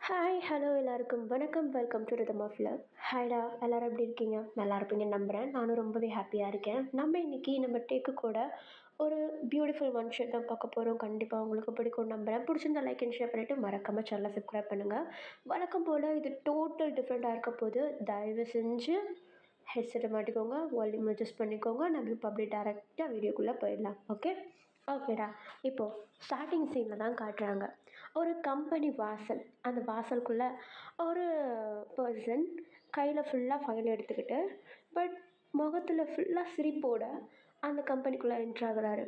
Hi hello எல்லாருக்கும் வணக்கம். Welcome to rhythm of love. ஹாய்டா, எல்லோரும் எப்படி இருக்கீங்க? நல்லா இருப்பீங்கன்னு நம்புகிறேன். நானும் ரொம்பவே ஹாப்பியாக இருக்கேன். நம்ம இன்றைக்கி நம்ம டேக்கு கூட ஒரு பியூட்டிஃபுல் ஒன் ஷர்ட் தான் பார்க்க போகிறோம். கண்டிப்பாக உங்களுக்கு பிடிக்கும் நம்புகிறேன். பிடிச்சிருந்தா லைக் அண்ட் ஷேர் பண்ணிவிட்டு மறக்காமல் சேனலை சப்ஸ்கிரைப் பண்ணுங்கள். வழக்கம் போல் இது டோட்டல் டிஃப்ரெண்ட்டாக இருக்க போது. தயவு செஞ்சு ஹெட்செட்டை மாட்டிக்கோங்க, வால்யூம் அட்ஜஸ்ட் பண்ணிக்கோங்க. நம்ம இப்போ அப்படியே டேரெக்டாக வீடியோக்குள்ளே போயிடலாம். ஓகே ஓகேடா. இப்போது ஸ்டார்டிங் சீனில் தான் காட்டுறாங்க. ஒரு கம்பெனி வாசல். அந்த வாசலுக்குள்ளே ஒரு பர்சன் கையில் ஃபுல்லாக ஃபைல் எடுத்துக்கிட்டு, பட் முகத்தில் ஃபுல்லாக சிரிப்போட அந்த கம்பெனிக்குள்ளே என்ட்ராகிறாரு.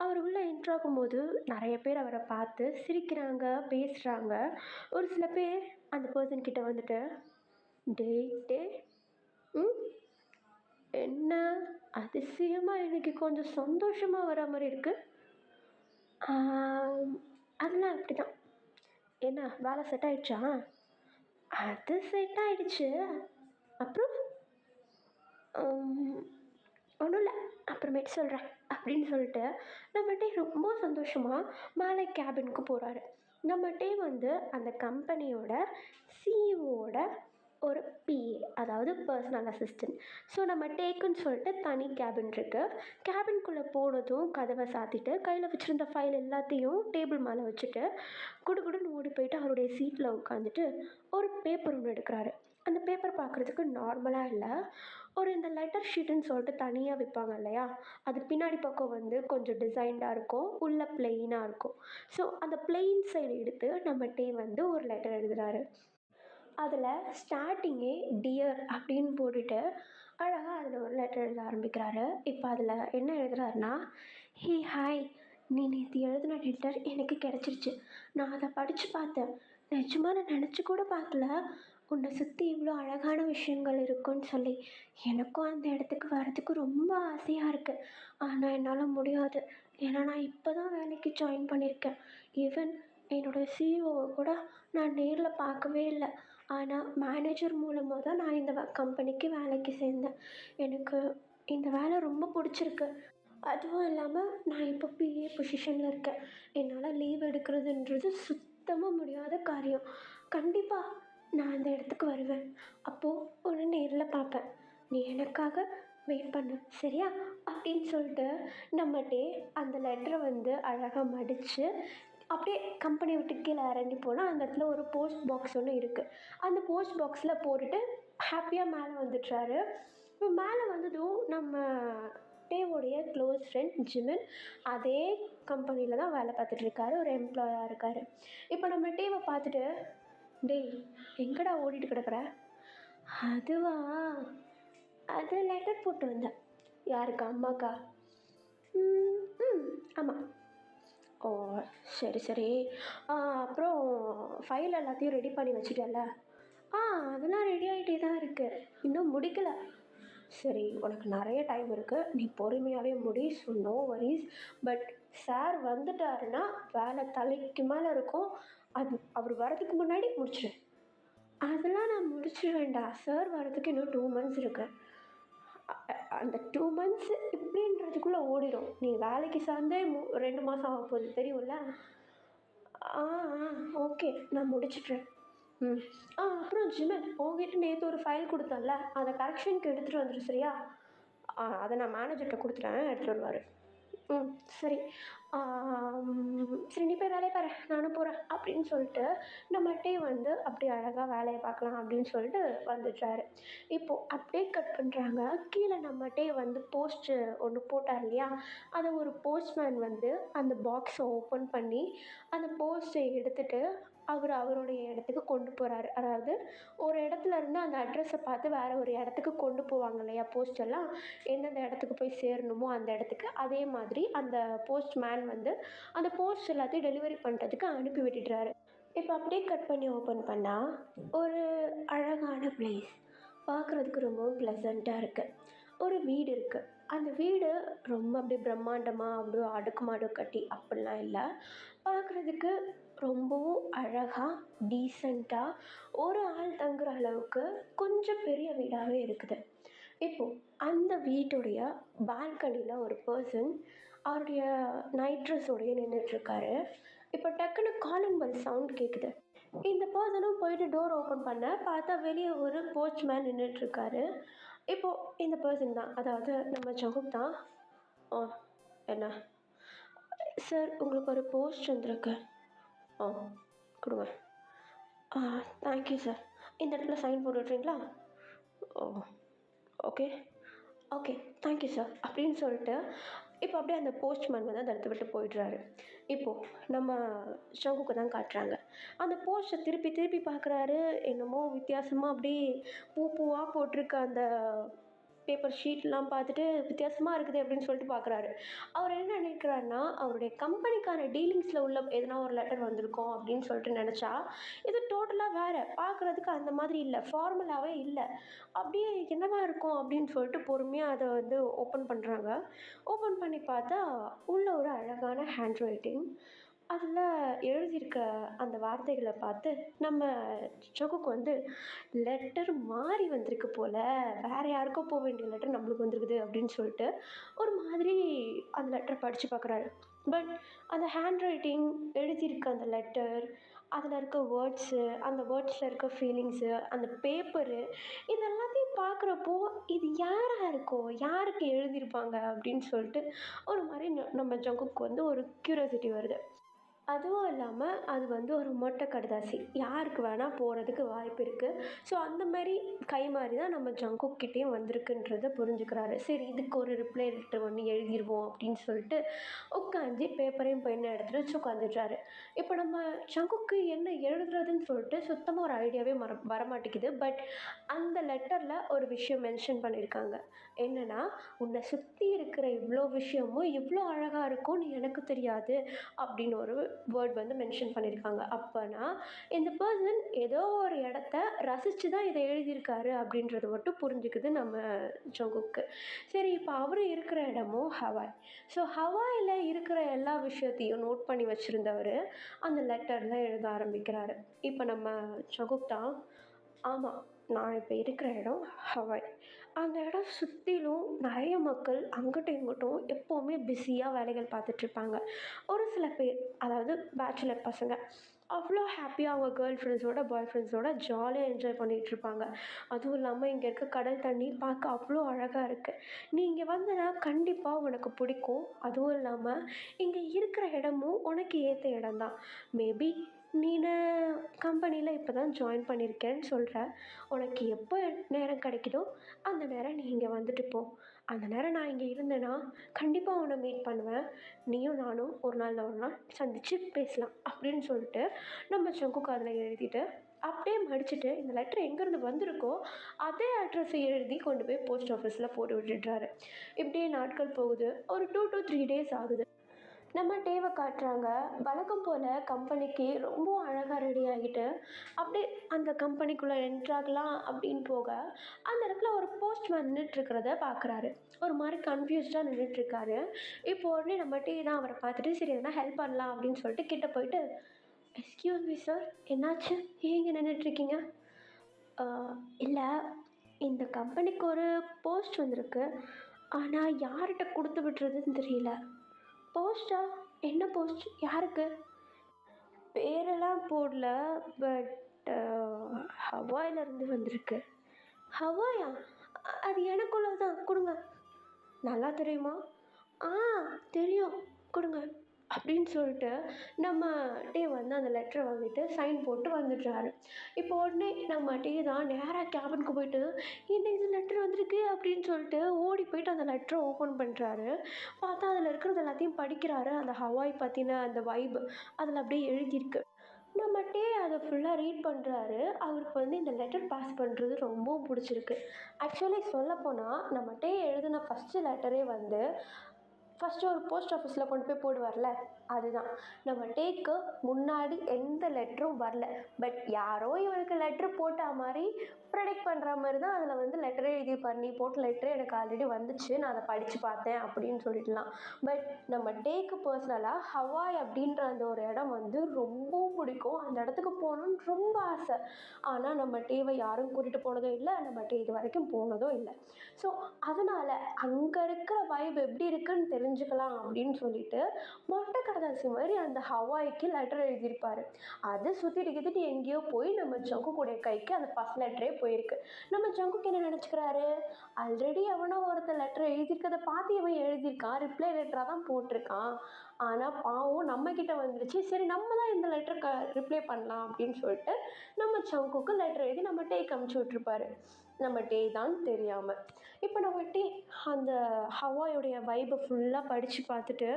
அவர் உள்ளே என்ட்ராகும்போது நிறைய பேர் அவரை பார்த்து சிரிக்கிறாங்க, பேசுகிறாங்க. ஒரு சில பேர் அந்த பர்சன் கிட்ட வந்துட்டு, டேய் டே ம் என்ன அதிசயமாக இன்னைக்கு கொஞ்சம் சந்தோஷமாக வர மாதிரி இருக்குது. அதெல்லாம் அப்படி தான். என்ன வேலை செட் ஆயிடுச்சா? அது செட் ஆயிடுச்சு. அப்புறம் ஒன்றும் இல்லை, அப்புறமேட்டு சொல்கிறேன் அப்படின்னு சொல்லிட்டு நம்மகிட்டே ரொம்ப சந்தோஷமாக மேலே கேபினுக்கு போகிறாரு. நம்மகிட்டே வந்து அந்த கம்பெனியோட சிஇஓட ஒரு பிஏ, அதாவது பர்சனல் அசிஸ்டன்ட். ஸோ நம்ம டேக்குன்னு சொல்லிட்டு தனி கேபின் இருக்குது. கேபின்குள்ளே போனதும் கதவை சாத்திட்டு கையில் வச்சுருந்த ஃபைல் எல்லாத்தையும் டேபிள் மேலே வச்சுட்டு குடுகுடுன்னு ஓடி போயிட்டு அவருடைய சீட்டில் உட்காந்துட்டு ஒரு பேப்பர் ஒன்று எடுக்கிறாரு. அந்த பேப்பர் பார்க்குறதுக்கு நார்மலாக இல்லை, ஒரு இந்த லெட்டர் ஷீட்டுன்னு சொல்லிட்டு தனியாக விற்பாங்க இல்லையா, அது பின்னாடி பக்கம் வந்து கொஞ்சம் டிசைன்டாக இருக்கும், உள்ளே பிளெயினாக இருக்கும். ஸோ அந்த பிளெயின் சைடு எடுத்து நம்மகிட்டே வந்து ஒரு லெட்டர் எழுதுகிறாரு. அதில் ஸ்டார்டிங்கே டியர் அப்படின்னு போட்டுட்டு அழகாக அதில் ஒரு லெட்டர் எழுத ஆரம்பிக்கிறாரு. இப்போ அதில் என்ன எழுதுகிறாருன்னா, ஹே ஹாய், நீ நேற்று எழுதின லெட்டர் எனக்கு கிடச்சிருச்சு. நான் அதை படித்து பார்த்தேன். நிஜமாக நான் நினச்சி கூட பார்க்கல உன்னை சுற்றி இவ்வளோ அழகான விஷயங்கள் இருக்குன்னு சொல்லி. எனக்கும் அந்த இடத்துக்கு வரதுக்கு ரொம்ப ஆசையாக இருக்குது. ஆனால் என்னால் முடியாது. ஏன்னா நான் இப்போ தான் வேலைக்கு ஜாயின் பண்ணியிருக்கேன். ஈவன் என்னோடய சிஇஓவை கூட நான் நேரில் பார்க்கவே இல்லை. ஆனால் மேனேஜர் மூலமாக தான் நான் இந்த கம்பெனிக்கு வேலைக்கு சேர்ந்தேன். எனக்கு இந்த வேலை ரொம்ப பிடிச்சிருக்கு. அதுவும் இல்லாமல் நான் இப்போ பிஏ பொசிஷனில் இருக்கேன். என்னால் லீவ் எடுக்கிறதுன்றது சுத்தமாக முடியாத காரியம். கண்டிப்பாக நான் அந்த இடத்துக்கு வருவேன். அப்போது உன்னை நேரில் பார்ப்பேன். நீ எனக்காக வெயிட் பண்ணு, சரியா? அப்படின்னு சொல்லிட்டு நம்மகிட்டே அந்த லெட்டரை வந்து அழகாக மடித்து அப்படியே கம்பெனி விட்டு கீழே இறங்கி போனால் அந்த இடத்துல ஒரு போஸ்ட் பாக்ஸ் ஒன்று இருக்குது. அந்த போஸ்ட் பாக்ஸில் போட்டுட்டு ஹாப்பியாக மேலே வந்துடுறாரு. இப்போ மேலே வந்ததும் நம்ம டேவோடைய க்ளோஸ் ஃப்ரெண்ட் ஜிமின் அதே கம்பெனியில் தான் வேலை பார்த்துட்ருக்காரு, ஒரு எம்ப்ளாயாக இருக்கார். இப்போ நம்ம டேவை பார்த்துட்டு, டேய் எங்கடா ஓடிட்டு கிடக்குற? அதுவா, அது லெட்டர் போட்டு வந்தேன். யாருக்கு? அம்மாக்கா? ஆமாம். ஓ சரி சரி. அப்புறம் ஃபைல் எல்லாத்தையும் ரெடி பண்ணி வச்சுட்டல? அதெல்லாம் ரெடி ஆகிட்டே தான் இருக்குது, இன்னும் முடிக்கலை. சரி, உனக்கு நிறைய டைம் இருக்குது, நீ பொறுமையாகவே முடி. So no worries. But sir வந்துட்டாருன்னா வேலை தலைக்கு மேலே இருக்கும். அது அவர் வரதுக்கு முன்னாடி முடிச்சிடு. அதெல்லாம் நான் முடிச்சிடுவேன்டா. சார் வரதுக்கு இன்னும் 2 months இருக்குது. அந்த 2 months இப்படின்றதுக்குள்ளே ஓடிடும். நீ வேலைக்கு சார்ந்தே 2 மாதம் ஆக போகுது, தெரியும்ல? ஆ ஆ ஓகே, நான் முடிச்சிட்றேன். அப்புறம் ஜிமின், உங்ககிட்ட நேற்று ஒரு ஃபைல் கொடுத்தேன்ல, அதை கரெக்ஷனுக்கு எடுத்துகிட்டு வந்துடு, சரியா? அதை நான் மேனேஜர்கிட்ட கொடுத்துட்டேன், எடுத்துகிட்டு வருவார். சரி. சரி, நீ போய் வேலையை பாரு, நானும் போகிறேன் அப்படின்னு சொல்லிட்டு நம்மகிட்டே வந்து அப்படியே அழகாக வேலையை பார்க்கலாம் அப்படின்னு சொல்லிட்டு வந்துடுறாரு. இப்போது அப்படியே கட் பண்ணுறாங்க. கீழே நம்மகிட்டே வந்து போஸ்ட்டு ஒன்று போட்டார் இல்லையா, அதை ஒரு போஸ்ட்மேன் வந்து அந்த பாக்ஸை ஓப்பன் பண்ணி அந்த போஸ்ட்டை எடுத்துகிட்டு அவருடைய இடத்துக்கு கொண்டு போகிறாரு. அதாவது ஒரு இடத்துல இருந்து அந்த அட்ரஸை பார்த்து வேறு ஒரு இடத்துக்கு கொண்டு போவாங்க இல்லையா, போஸ்டெல்லாம் எந்தெந்த இடத்துக்கு போய் சேரணுமோ அந்த இடத்துக்கு. அதே மாதிரி அந்த போஸ்ட்மேன் வந்து அந்த போஸ்ட் எல்லாத்தையும் டெலிவரி பண்ணுறதுக்கு அனுப்பி விட்டுடுறாரு. இப்போ அப்படியே கட் பண்ணி ஓப்பன் பண்ணால் ஒரு அழகான பிளேஸ், பார்க்குறதுக்கு ரொம்பவும் ப்ளசண்ட்டாக இருக்குது. ஒரு வீடு இருக்குது. அந்த வீடு ரொம்ப அப்படியே பிரம்மாண்டமாக அப்படியே அடுக்குமாடு கட்டி அப்படிலாம் இல்லை, பார்க்குறதுக்கு ரொம்பவும் அழகாக டீசெண்டாக ஒரு ஆள் தங்குற அளவுக்கு கொஞ்சம் பெரிய வீடாகவே இருக்குது. இப்போது அந்த வீட்டுடைய பால்கனியில் ஒரு பர்சன் அவருடைய நைட் ட்ரெஸ்ஸோடையே நின்றுட்டுருக்காரு. இப்போ டக்குன்னு காலிங் பெல் சவுண்ட் கேட்குது. இந்த பர்சனும் போயிட்டு டோர் ஓப்பன் பண்ண பார்த்தா வெளியே ஒரு போஸ்ட்மேன் நின்றுட்டுருக்காரு. இப்போது இந்த பர்சன் தான், அதாவது நம்ம ஜஹூப் தான். "ஆ, என்ன?" "சார், உங்களுக்கு ஒரு போஸ்ட் வந்திருக்கு." "ஆ, கொடுங்க." "ஆ, தேங்க்யூ சார். இந்த இடத்துல சைன் போட்டு விட்றீங்களா?" "ஓ, ஓகே. Okay, thank you sir." அப்படின்னு சொல்லிட்டு இப்போ அப்படியே அந்த போஸ்ட்மேன் வந்து அந்த இடத்த விட்டு போயிடுறாரு. இப்போது நம்ம ஷங்குக்கு தான் காட்டுறாங்க. அந்த போஸ்ட்டை திருப்பி திருப்பி பார்க்குறாரு. என்னமோ வித்தியாசமாக அப்படியே பூ பூவாக போட்டிருக்க அந்த பேப்பர் ஷீட்லாம் பார்த்துட்டு வித்தியாசமாக இருக்குது அப்படின்னு சொல்லிட்டு பார்க்குறாரு. அவர் என்ன நினைக்கிறாருன்னா, அவருடைய கம்பெனிக்கான டீலிங்ஸில் உள்ள எதனா ஒரு லெட்டர் வந்திருக்கும் அப்படின்னு சொல்லிட்டு நினச்சா, இது டோட்டலாக வேறு. பார்க்குறதுக்கு அந்த மாதிரி இல்லை, ஃபார்மலாகவே இல்லை. அப்படியே என்னவா இருக்கும் அப்படின்னு சொல்லிட்டு பொறுமையாக அதை வந்து ஓப்பன் பண்ணுறாங்க. ஓப்பன் பண்ணி பார்த்தா உள்ள ஒரு அழகான ஹேண்ட் ரைட்டிங். அதில் எழுதியிருக்க அந்த வார்த்தைகளை பார்த்து நம்ம ஜகுக்கு வந்து லெட்டர் மாறி வந்திருக்கு போல், வேறு யாருக்கோ போக வேண்டிய லெட்டர் நம்மளுக்கு வந்திருக்குது அப்படின்னு சொல்லிட்டு ஒரு மாதிரி அந்த லெட்டரை படித்து பார்க்குறாரு. பட் அந்த ஹேண்ட் ரைட்டிங், எழுதியிருக்க அந்த லெட்டர், அதில் இருக்க வேர்ட்ஸு, அந்த வேர்ட்ஸில் இருக்க ஃபீலிங்ஸு, அந்த பேப்பரு, இது எல்லாத்தையும் பார்க்குறப்போ இது யாராக இருக்கும், யாருக்கு எழுதியிருப்பாங்க அப்படின்னு சொல்லிட்டு ஒரு மாதிரி நம்ம ஜங்குக்கு வந்து ஒரு க்யூரியாசிட்டி வருது. அதுவும் இல்லாம, அது வந்து ஒரு மொட்டை கடிதாசி. யாருக்கு வேணா போறதுக்கு வாய்ப்பு இருக்கு. ஸோ, அந்த மாரி கை மாரி தான் நம்ம ஜங்குக் கிட்டயும் வந்திருக்குன்றத புரிஞ்சுக்கிறாரு. சரி, இதுக்கு ஒரு ரிப்ளை லெட்டர் ஒண்ணு எழுதிருவோம் அப்படின்னு சொல்லிட்டு, உட்காந்து பேப்பரையும் பென்னும் எடுத்துட்டு வச்சு உட்காந்துட்றாரு. இப்போ நம்ம ஜங்குக்கு என்ன எழுதுறதுன்னு சொல்லிட்டு சுத்தமா ஒரு ஐடியாவே வரமாட்டேங்குது. பட் அந்த லெட்டர்ல ஒரு விஷயம் மென்ஷன் பண்ணியிருக்காங்க. என்னன்னா, "உன்னை சுத்தி இருக்கிற இவ்ளோ விஷயமும் இவ்ளோ அழகா இருக்கும்னு எனக்கு தெரியாது." அப்படின்னு ஒரு வேர்ட் வந்து மென்ஷன் பண்ணியிருக்காங்க. அப்போனா இந்த பர்சன் ஏதோ ஒரு இடத்த ரசித்து தான் இதை எழுதியிருக்காரு அப்படின்றது மட்டும் புரிஞ்சுக்குது நம்ம ஜங்குக்கு. சரி, இப்போ அவர் இருக்கிற இடமும் ஹவாய். ஸோ ஹவாயில் இருக்கிற எல்லா விஷயத்தையும் நோட் பண்ணி வச்சுருந்தவர் அந்த லெட்டரில் எழுத ஆரம்பிக்கிறாரு. இப்போ நம்ம ஜங்குக் தான், ஆமாம், நான் இப்போ இருக்கிற இடம் ஹவாய். அந்த இடம் சுற்றிலும் நிறைய மக்கள் அங்கிட்டும் இங்கிட்டும் எப்போவுமே பிஸியாக வேலைகள் பார்த்துட்ருப்பாங்க. ஒரு சில பேர், அதாவது பேச்சுலர் பசங்க, அவ்வளோ ஹாப்பியாக அவங்க கேர்ள் ஃப்ரெண்ட்ஸோட, பாய் ஃப்ரெண்ட்ஸோட ஜாலியாக என்ஜாய் பண்ணிகிட்ருப்பாங்க. அதுவும் இல்லாமல் இங்கே இருக்க கடல் தண்ணி பார்க்க அவ்வளோ அழகாக இருக்குது. நீ இங்கே வந்தனா கண்டிப்பாக உனக்கு பிடிக்கும். அதுவும் இல்லாமல் இங்கே இருக்கிற இடமும் உனக்கு ஏற்ற இடம் தான். மேபி நீனு கம்பெனியில் இப்போ தான் ஜாயின் பண்ணியிருக்கேன்னு சொல்கிற. உனக்கு எப்போ நேரம் கிடைக்குதோ அந்த நேரம் நீ இங்கே வந்துட்டு போ. அந்த நேரம் நான் இங்கே இருந்தேன்னா கண்டிப்பாக உன்னை மீட் பண்ணுவேன். நீயும் நானும் ஒரு நாள் ஒரு நாள் சந்தித்து பேசலாம் அப்படின்னு சொல்லிட்டு நம்ம சங்குக்கு அதில் எழுதிட்டு அப்படியே மடிச்சுட்டு இந்த லெட்டர் எங்கேருந்து வந்திருக்கோ அதே அட்ரஸை எழுதி கொண்டு போய் போஸ்ட் ஆஃபீஸில் போட்டு விட்டுடுறாரு. இப்படியே நாட்கள் போகுது. ஒரு 2 to 3 days ஆகுது. நம்ம டேவை காட்டுறாங்க. வழக்கம் போல் கம்பெனிக்கு ரொம்பவும் அழகாக ரெடி ஆகிட்டு அப்படியே அந்த கம்பெனிக்குள்ளே என்ட்ராகலாம் அப்படின்னு போக அந்த இடத்துல ஒரு போஸ்ட்மேன் நின்றுட்டுருக்கிறத பார்க்குறாரு. ஒரு மாதிரி கன்ஃபியூஸ்டாக நின்றுட்டுருக்காரு. இப்போ உடனே நம்ம டே தான் அவரை பார்த்துட்டு சரி எதனா ஹெல்ப் பண்ணலாம் அப்படின்னு சொல்லிட்டு கிட்ட போயிட்டு, எக்ஸ்கியூஸ் மீ சார், என்னாச்சு, ஏன் இங்கே நின்றுட்டுருக்கீங்க? இல்லை, இந்த கம்பெனிக்கு ஒரு போஸ்ட் வந்திருக்கு. ஆனால் யார்கிட்ட கொடுத்து விட்டுறதுன்னு தெரியல. போஸ்ட்டா? என்ன போஸ்ட்? யாருக்கு? பேரெல்லாம் போடல. பட் ஹவாயிலேருந்து வந்திருக்கு. ஹவாயா? அது எனக்குள்ள தான், கொடுங்க. நல்லா தெரியுமா? ஆ, தெரியும், கொடுங்க அப்படின்னு சொல்லிட்டு நம்ம டே வந்து அந்த லெட்டரை வாங்கிட்டு சைன் போட்டு வந்துடுறாரு. இப்போ உடனே நம்ம டே தான் நேராக கேபினுக்கு போயிட்டு என்ன இது லெட்டர் வந்திருக்கு அப்படின்னு சொல்லிட்டு ஓடி போயிட்டு அந்த லெட்டரை ஓப்பன் பண்ணுறாரு. பார்த்தா அதில் இருக்கிறது எல்லாத்தையும் படிக்கிறாரு. அந்த ஹவாய் பற்றின அந்த வைப் அதில் அப்படியே எழுதியிருக்கு. நம்ம டே அதை ஃபுல்லாக ரீட் பண்ணுறாரு. அவருக்கு வந்து இந்த லெட்டர் பாஸ் பண்ணுறது ரொம்பவும் பிடிச்சிருக்கு. ஆக்சுவலி சொல்லப்போனால் நம்ம டே எழுதின ஃபஸ்ட்டு லெட்டரே வந்து ஃபஸ்ட்டு ஒரு போஸ்ட் ஆஃபீஸில் கொண்டு போய் போடுவார்ல, அதுதான். நம்ம டேக்கு முன்னாடி எந்த லெட்டரும் வரல. பட் யாரோ இவனுக்கு லெட்ரு போட்டா மாதிரி ப்ரெடிக்ட் பண்ணுற மாதிரி தான் அதில் வந்து லெட்டரே எழுதியிருப்பார். நீ போட்ட லெட்டரே எனக்கு ஆல்ரெடி வந்துச்சு, நான் அதை படித்து பார்த்தேன் அப்படின்னு சொல்லிடலாம். பட் நம்ம டேக்கு பர்சனலாக ஹவாய் அப்படின்ற அந்த ஒரு இடம் வந்து ரொம்பவும் பிடிக்கும். அந்த இடத்துக்கு போகணுன்னு ரொம்ப ஆசை. ஆனால் நம்ம டேவை யாரும் கூட்டிகிட்டு போனதும் இல்லை, நம்ம டே இது வரைக்கும் போனதும் இல்லை. ஸோ அதனால் அங்கே இருக்கிற வைப் எப்படி இருக்குன்னு தெரிஞ்சுக்கலாம் அப்படின்னு சொல்லிட்டு மொட்டை கடைதாசி மாதிரி அந்த ஹவாய்க்கு லெட்டர் எழுதியிருப்பாரு. அது சுற்றிட்டு கித்திட்டு எங்கேயோ போய் நம்ம ஜங்குக்குடைய கைக்கு அந்த ஃபர்ஸ்ட் லெட்டரே போயிருக்கு. நம்ம ஜங்குக்கு என்ன நினச்சிக்கிறாரு, ஆல்ரெடி எவனோ ஒருத்தர் லெட்டர் எழுதியிருக்கதை பார்த்து இவன் எழுதியிருக்கான், ரிப்ளை லெட்டராக தான் போட்டிருக்கான். ஆனால் பாவம் நம்மக்கிட்ட வந்துருச்சு, சரி நம்ம தான் இந்த லெட்டருக்கு ரிப்ளை பண்ணலாம் அப்படின்னு சொல்லிட்டு நம்ம ஜங்குக்கு லெட்டர் எழுதி நம்ம டேக்கு அமுச்சு விட்ருப்பாரு. நம்ம டே தான் தெரியாமல். இப்போ நம்ம டே அந்த ஹவாயோடைய வைபை ஃபுல்லாக படித்து பார்த்துட்டு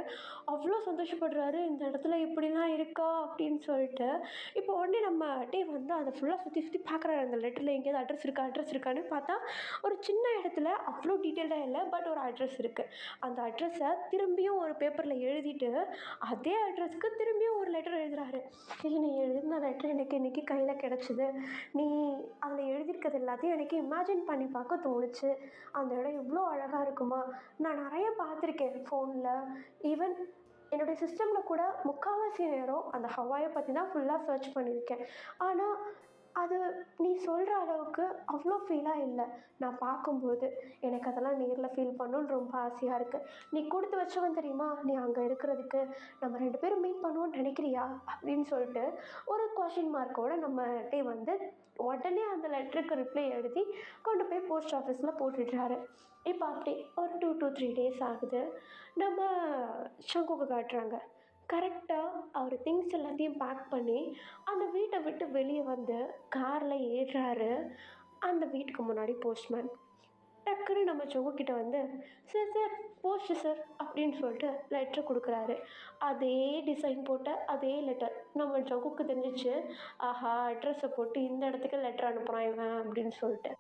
அவ்வளோ சந்தோஷப்படுறாரு, இந்த இடத்துல இப்படிலாம் இருக்கா அப்படின்னு சொல்லிட்டு. இப்போ உடனே நம்ம டே வந்து அதை ஃபுல்லாக சுற்றி சுற்றி பார்க்குறாரு, அந்த லெட்டரில் எங்கேயாவது அட்ரஸ் இருக்கான்னு பார்த்தா ஒரு சின்ன இடத்துல அவ்வளோ டீட்டெயில்டாக இல்லை, பட் ஒரு அட்ரஸ் இருக்குது. அந்த அட்ரஸை திரும்பியும் ஒரு பேப்பரில் எழுதிட்டு அதே அட்ரஸ்க்கு திரும்பியும் ஒரு லெட்டர் எழுதுறாரு. நீ எழுதின லெட்டர் எனக்கு இன்றைக்கி கையில் கிடச்சிது, நீ அதில் எழுதியிருக்கிறது எல்லாத்தையும் எனக்கு இமேஜின் பண்ணி பார்க்க தோணுச்சு, அந்த இடம் எவ்வளோ அழகாக இருக்குமா, நான் நிறைய பார்த்துருக்கேன் ஃபோனில், ஈவன் என்னுடைய சிஸ்டமில் கூட முக்கால்வாசி நேரம் அந்த ஹவாயை பற்றி தான் ஃபுல்லாக சர்ச் பண்ணியிருக்கேன். ஆனால் அது நீ சொல்கிற அளவுக்கு அவ்வளோ ஃபீலாக இல்லை. நான் பார்க்கும்போது எனக்கு அதெல்லாம் நேரில் ஃபீல் பண்ணணுன்னு ரொம்ப ஆசையாக இருக்குது. நீ கொடுத்து வச்சவன் தெரியுமா, நீ அங்கே இருக்கிறதுக்கு நம்ம 2 பேரும் மீட் பண்ணுவோன்னு நினைக்கிறியா அப்படின்னு சொல்லிட்டு ஒரு கொஷின் மார்க்கோடு நம்மகிட்டே வந்து உடனே அந்த லெட்டருக்கு ரிப்ளை எழுதி கொண்டு போய் போஸ்ட் ஆஃபீஸில் போட்டுடுறாரு. இப்போ அப்படி ஒரு 2 to 3 days ஆகுது. நம்ம சங்குக்கு காட்டுறாங்க. கரெக்டாக அவர் திங்ஸ் எல்லாத்தையும் பேக் பண்ணி அந்த வீட்டை விட்டு வெளியே வந்து காரில் ஏறுறாரு. அந்த வீட்டுக்கு முன்னாடி போஸ்ட்மேன் டக்குன்னு நம்ம சங்குக்கிட்ட வந்து சார் சார் போஸ்ட் சார் அப்படின்னு சொல்லிட்டு லெட்டர் கொடுக்குறாரு. அதே டிசைன் போட்ட அதே லெட்டர். நம்ம சங்குக்கு தெரிஞ்சிச்சு, ஆஹா அட்ரஸை போட்டு இந்த இடத்துக்கு லெட்டர் அனுப்புகிறான் இவன் அப்படின்னு சொல்லிட்டு.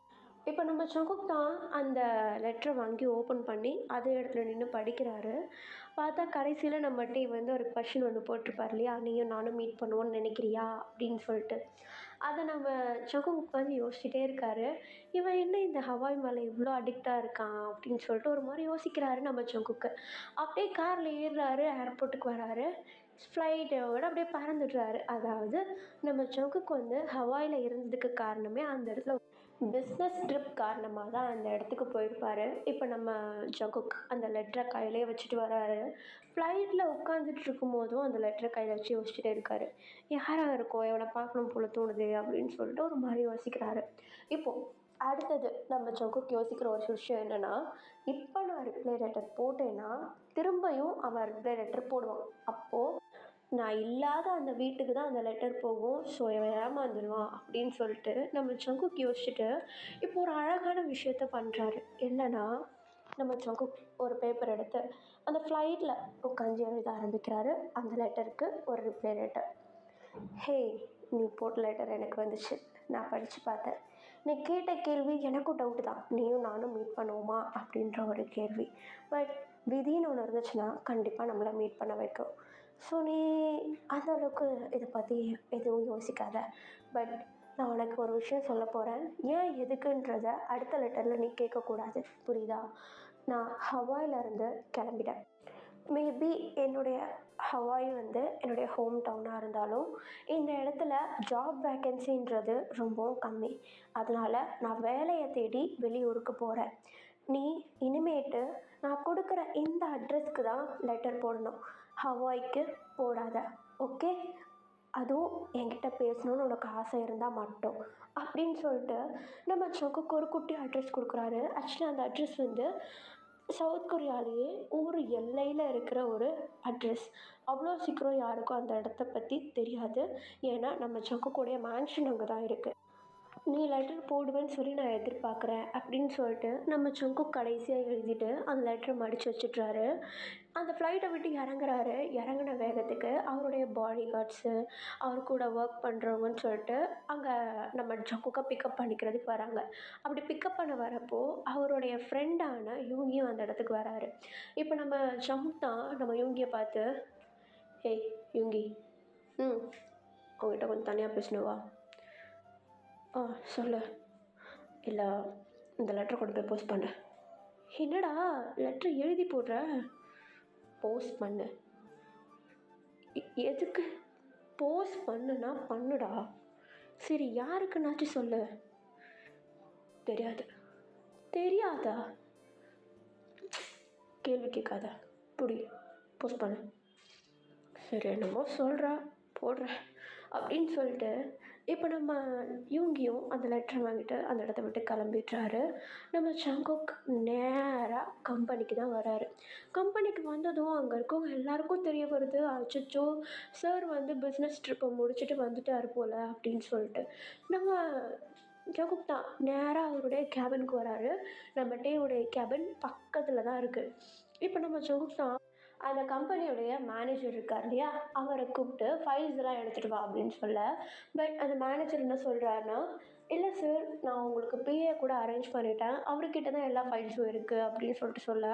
இப்போ நம்ம சங்குக் தான் அந்த லெட்டரை வாங்கி ஓப்பன் பண்ணி அதே இடத்துல நின்று படிக்கிறாரு. பார்த்தா கடைசியில் நம்ம டீ வந்து ஒரு கொஷின் ஒன்று போட்டிருப்பார் இல்லையா, நீயும் நானும் மீட் பண்ணுவோன்னு நினைக்கிறியா அப்படின்னு சொல்லிட்டு. அதை நம்ம சங்குக் வந்து யோசிச்சுட்டே இருக்காரு. இவன் என்ன இந்த ஹவாய் மேலே இவ்வளோ அடிக்டாக இருக்கான் அப்படின்னு சொல்லிட்டு ஒரு மாதிரி யோசிக்கிறாரு நம்ம சங்குக்கு. அப்படியே காரில் ஏறுறாரு, ஏர்போர்ட்டுக்கு வராரு, ஃப்ளைட்டோட அப்படியே பறந்துடுறாரு. அதாவது நம்ம சங்குக்கு வந்து ஹவாயில் இருந்ததுக்கு காரணமே அந்த இடத்துல பிஸ்னஸ் ட்ரிப் காரணமாக தான் அந்த இடத்துக்கு போயிருப்பார். இப்போ நம்ம ஜங்குக் அந்த லெட்டரை கையிலே வச்சுட்டு வராரு. ஃப்ளைட்டில் உட்காந்துட்டு இருக்கும்போதும் அந்த லெட்டரை கையில் வச்சு யோசிச்சுட்டே இருக்காரு. யாராக இருக்கும், இவனை பார்க்கணும் போல தோணுது அப்படின்னு சொல்லிட்டு ஒரு மாதிரி யோசிக்கிறாரு. இப்போது அடுத்தது நம்ம ஜங்குக் யோசிக்கிற ஒரு விஷயம் என்னென்னா, இப்போ நான் ரிப்ளை லெட்டர் போட்டேன்னா திரும்பியும் அவன் ரிப்ளை லெட்டர் போடுவான். அப்போது நான் இல்லாத அந்த வீட்டுக்கு தான் அந்த லெட்டர் போகும், ஸோ இவன் ஏமாந்துடுவான் அப்படின்னு சொல்லிட்டு நம்ம சங்குக் யோசிச்சுட்டு இப்போ ஒரு அழகான விஷயத்த பண்ணுறாரு. என்னன்னா, நம்ம சங்குக் ஒரு பேப்பர் எடுத்து அந்த ஃப்ளைட்டில் உட்காந்து எழுத ஆரம்பிக்கிறாரு. அந்த லெட்டருக்கு ஒரு ரிப்ளை லெட்டர். ஹே, நீ போட்ட லெட்டர் எனக்கு வந்துச்சு, நான் படித்து பார்த்தேன். நீ கேட்ட கேள்வி எனக்கும் டவுட்டு தான், நீயும் நானும் மீட் பண்ணுவோமா அப்படின்ற ஒரு கேள்வி. பட் விதின்னு ஒன்று இருந்துச்சுன்னா கண்டிப்பாக நம்மளை மீட் பண்ண வைக்கும். ஸோ நீ அந்த அளவுக்கு இதை பற்றி எதுவும் யோசிக்காத. பட் நான் உனக்கு ஒரு விஷயம் சொல்ல போகிறேன், ஏன் எதுக்குன்றத அடுத்த லெட்டரில் நீ கேட்கக்கூடாது, புரியுதா? நான் ஹவாயிலேருந்து கிளம்பிட்டேன். மேபி என்னுடைய ஹவாய் வந்து என்னுடைய ஹோம் டவுனாக இருந்தாலும் இந்த இடத்துல ஜாப் வேக்கன்சின்றது ரொம்பவும் கம்மி. அதனால் நான் வேலையை தேடி வெளியூருக்கு போகிறேன். நீ இனிமேட்டு நான் கொடுக்குற இந்த அட்ரஸ்க்கு தான் லெட்டர் போடணும், ஹவாய்க்கு போடாத, ஓகே? அதுவும் என்கிட்ட பேசணுன்னு உனக்கு ஆசை இருந்தால் மட்டும் அப்படின்னு சொல்லிட்டு நம்ம சங்குக்கு ஒரு குட்டி அட்ரஸ் கொடுக்குறாரு. ஆக்சுவலி அந்த அட்ரஸ் வந்து சவுத் கொரியாலேயே ஒரு எல்லையில் இருக்கிற ஒரு அட்ரஸ். அவ்வளோ சீக்கிரம் யாருக்கும் அந்த இடத்த பற்றி தெரியாது. ஏன்னா நம்ம சங்குக்குடைய மேன்ஷன் அங்கே தான் இருக்குது. நீ லெட்டர் போடுவேன்னு சொல்லி நான் எதிர்பார்க்குறேன் அப்படின்னு சொல்லிட்டு நம்ம சங்குக் கடைசியாக எழுதிட்டு அந்த லெட்டரை மடித்து வச்சிட்றாரு. அந்த ஃப்ளைட்டை விட்டு இறங்குறாரு. இறங்கின வேகத்துக்கு அவருடைய பாடி கார்ட்ஸு, அவர் கூட ஒர்க் பண்ணுறவங்கன்னு சொல்லிட்டு அங்கே நம்ம ஜங்குக்கை பிக்கப் பண்ணிக்கிறதுக்கு வராங்க. அப்படி பிக்கப் பண்ண வரப்போ அவருடைய ஃப்ரெண்டான யூங்கியும் அந்த இடத்துக்கு வராரு. இப்போ நம்ம ஜங்குக் தான் நம்ம யூங்கியை பார்த்து, ஏய் யூங்கி, உங்ககிட்ட கொஞ்சம் தனியாக பேசணுவா? சொல்லு. இல்லை, இந்த லெட்டரை கொண்டு போய் போஸ்ட் பண்ணு. என்னடா லெட்டர் எழுதி போடுற? போஸ்ட் பண்ணு. எதுக்கு? போஸ்ட் பண்ணுனா பண்ணுடா. சரி, யாருக்குன்னாச்சும் சொல்லு. தெரியாது. தெரியாதா? கேள்வி கேட்காத, புடி போஸ்ட் பண்ணு. சரி என்னமோ சொல்கிறா போடுறேன் அப்படின்னு சொல்லிட்டு இப்போ நம்ம யூங்கியும் அந்த லெட்டரை வாங்கிட்டு அந்த இடத்த விட்டு கிளம்பிடுறாரு. நம்ம சங்குக் நேராக கம்பெனிக்கு தான் வராரு. கம்பெனிக்கு வந்ததும் அங்கே இருக்கவங்க எல்லாருக்கும் தெரிய வருது, அச்சோ சார் வந்து பிஸ்னஸ் ட்ரிப்பை முடிச்சுட்டு வந்துட்டார் போல் அப்படின்னு சொல்லிட்டு. நம்ம ஜங்குக் தான் நேராக அவருடைய கேபினுக்கு வராரு. நம்ம டேவுடைய கேபின் பக்கத்தில் தான் இருக்குது. இப்போ நம்ம ஜங்குக் தான் அந்த கம்பெனியுடைய மேனேஜர் இருக்கார் இல்லையா, அவரை கூப்பிட்டு ஃபைல்ஸ் எல்லாம் எடுத்துகிட்டு வா அப்படின்னு சொல்ல. பட் அந்த மேனேஜர் என்ன சொல்கிறாருன்னா, இல்லை சார் நான் உங்களுக்கு பிஏ கூட அரேஞ்ச் பண்ணிட்டேன், அவர்கிட்ட தான் எல்லா ஃபைல்ஸும் இருக்குது அப்படின்னு சொல்லிட்டு சொல்ல.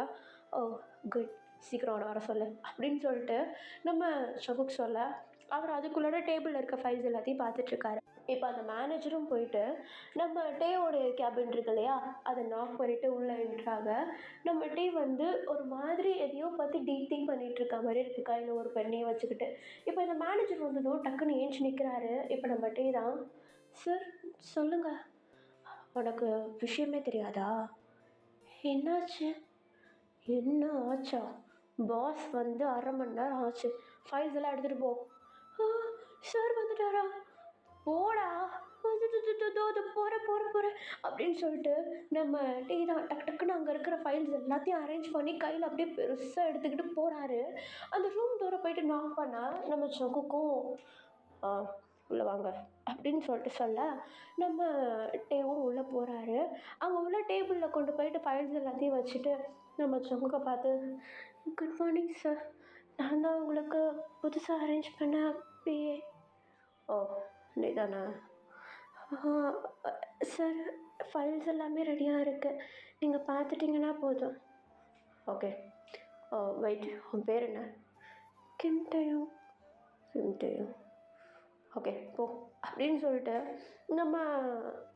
ஓ குட், சீக்கிரம் அவனை வர சொல்லு அப்படின்னு சொல்லிட்டு நம்ம ஷகுக் சொல்ல, அவர் அதுக்குள்ளே டேபிளில் இருக்க ஃபைல்ஸ் எல்லாத்தையும் பார்த்துட்ருக்காரு. இப்போ அந்த மேனேஜரும் போயிட்டு நம்ம டேவோட கேபின் இருக்கு இல்லையா, அதை நாக் பண்ணிவிட்டு உள்ளே என்ட்ராக. நம்ம டே வந்து ஒரு மாதிரி எதையோ பற்றி டீப் திங்க் பண்ணிகிட்டு இருக்க மாதிரி இருக்குது, கையில் ஒரு பெண்ணையை வச்சுக்கிட்டு. இப்போ இந்த மேனேஜர் வந்ததும் டக்குன்னு ஏஞ்சி நிற்கிறாரு. இப்போ நம்ம டே தான், சார் சொல்லுங்கள், உனக்கு விஷயமே தெரியாதா? என்னாச்சு? என்ன ஆச்சா? பாஸ் வந்து 1/2 மணி நேரம் ஆச்சு, ஃபைல்ஸ் எல்லாம் எடுத்துகிட்டு போ. சார் வந்துட்டாரா? போடா, போகிறேன் அப்படின்னு சொல்லிட்டு நம்ம டீ தான் டக்கு டக்குன்னு அங்கே இருக்கிற ஃபைல்ஸ் எல்லாத்தையும் அரேஞ்ச் பண்ணி கையில் அப்படியே பெருசாக எடுத்துக்கிட்டு போகிறாரு. அந்த ரூம் டோரை போயிட்டு நாக் பண்ணால் நம்ம சங்குக்கும் உள்ளே வாங்க அப்படின்னு சொல்லிட்டு சொல்ல, நம்ம டேவும் உள்ளே போகிறாரு. அங்கே உள்ள டேபிளில் கொண்டு போயிட்டு ஃபைல்ஸ் எல்லாத்தையும் வச்சுட்டு நம்ம சங்குக்கை பார்த்து, குட் மார்னிங் சார், நான் தான் உங்களுக்கு புதுசாக அரேஞ்ச் பண்ண பிஏ. ஓ நீ தானே? சார் ஃபைல்ஸ் எல்லாமே ரெடியாக இருக்குது, நீங்கள் பார்த்துட்டிங்கன்னா போதும். ஓகே. ஓ வெயிட், உன் பேர் என்ன? கிம்டேயும். கிம்டேயும், ஓகே போ அப்படின்னு சொல்லிட்டு நம்ம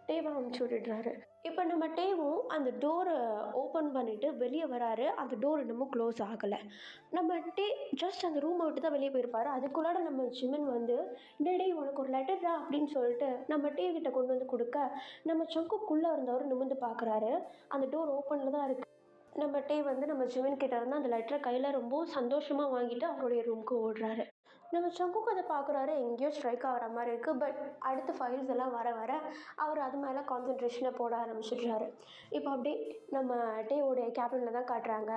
டேவை அமுச்சு விட்டுடுறாரு. இப்போ நம்ம டேவும் அந்த டோரை ஓப்பன் பண்ணிவிட்டு வெளியே வராரு. அந்த டோர் இன்னமும் க்ளோஸ் ஆகலை. நம்ம டே ஜஸ்ட் அந்த ரூமை விட்டு தான் வெளியே போயிருப்பார். அதுக்குள்ளார நம்ம ஜிமின் வந்து, டே உனக்கு ஒரு லெட்டர் தான் அப்படின்னு சொல்லிட்டு நம்ம டே கிட்ட கொண்டு வந்து கொடுக்க, நம்ம சங்குக்குள்ளே இருந்தவர் நிமிர்ந்து பார்க்குறாரு. அந்த டோர் ஓப்பனில் தான் இருக்குது. நம்ம டே வந்து நம்ம ஜிமின் கிட்ட இருந்து அந்த லெட்டரை கையில் ரொம்ப சந்தோஷமாக வாங்கிட்டு அவருடைய ரூமுக்கு ஓடுறாரு. நம்ம சங்குக்கு அதை பார்க்குறாரு, எங்கேயோ ஸ்ட்ரைக் ஆகிற மாதிரி இருக்குது. பட் அடுத்த ஃபைல்ஸ் எல்லாம் வர வர அவர் அது மேலே கான்சன்ட்ரேஷனை போட ஆரம்பிச்சிடுறாரு. இப்போ அப்படியே நம்ம டேவோடைய கேபினில் தான் காட்டுறாங்க.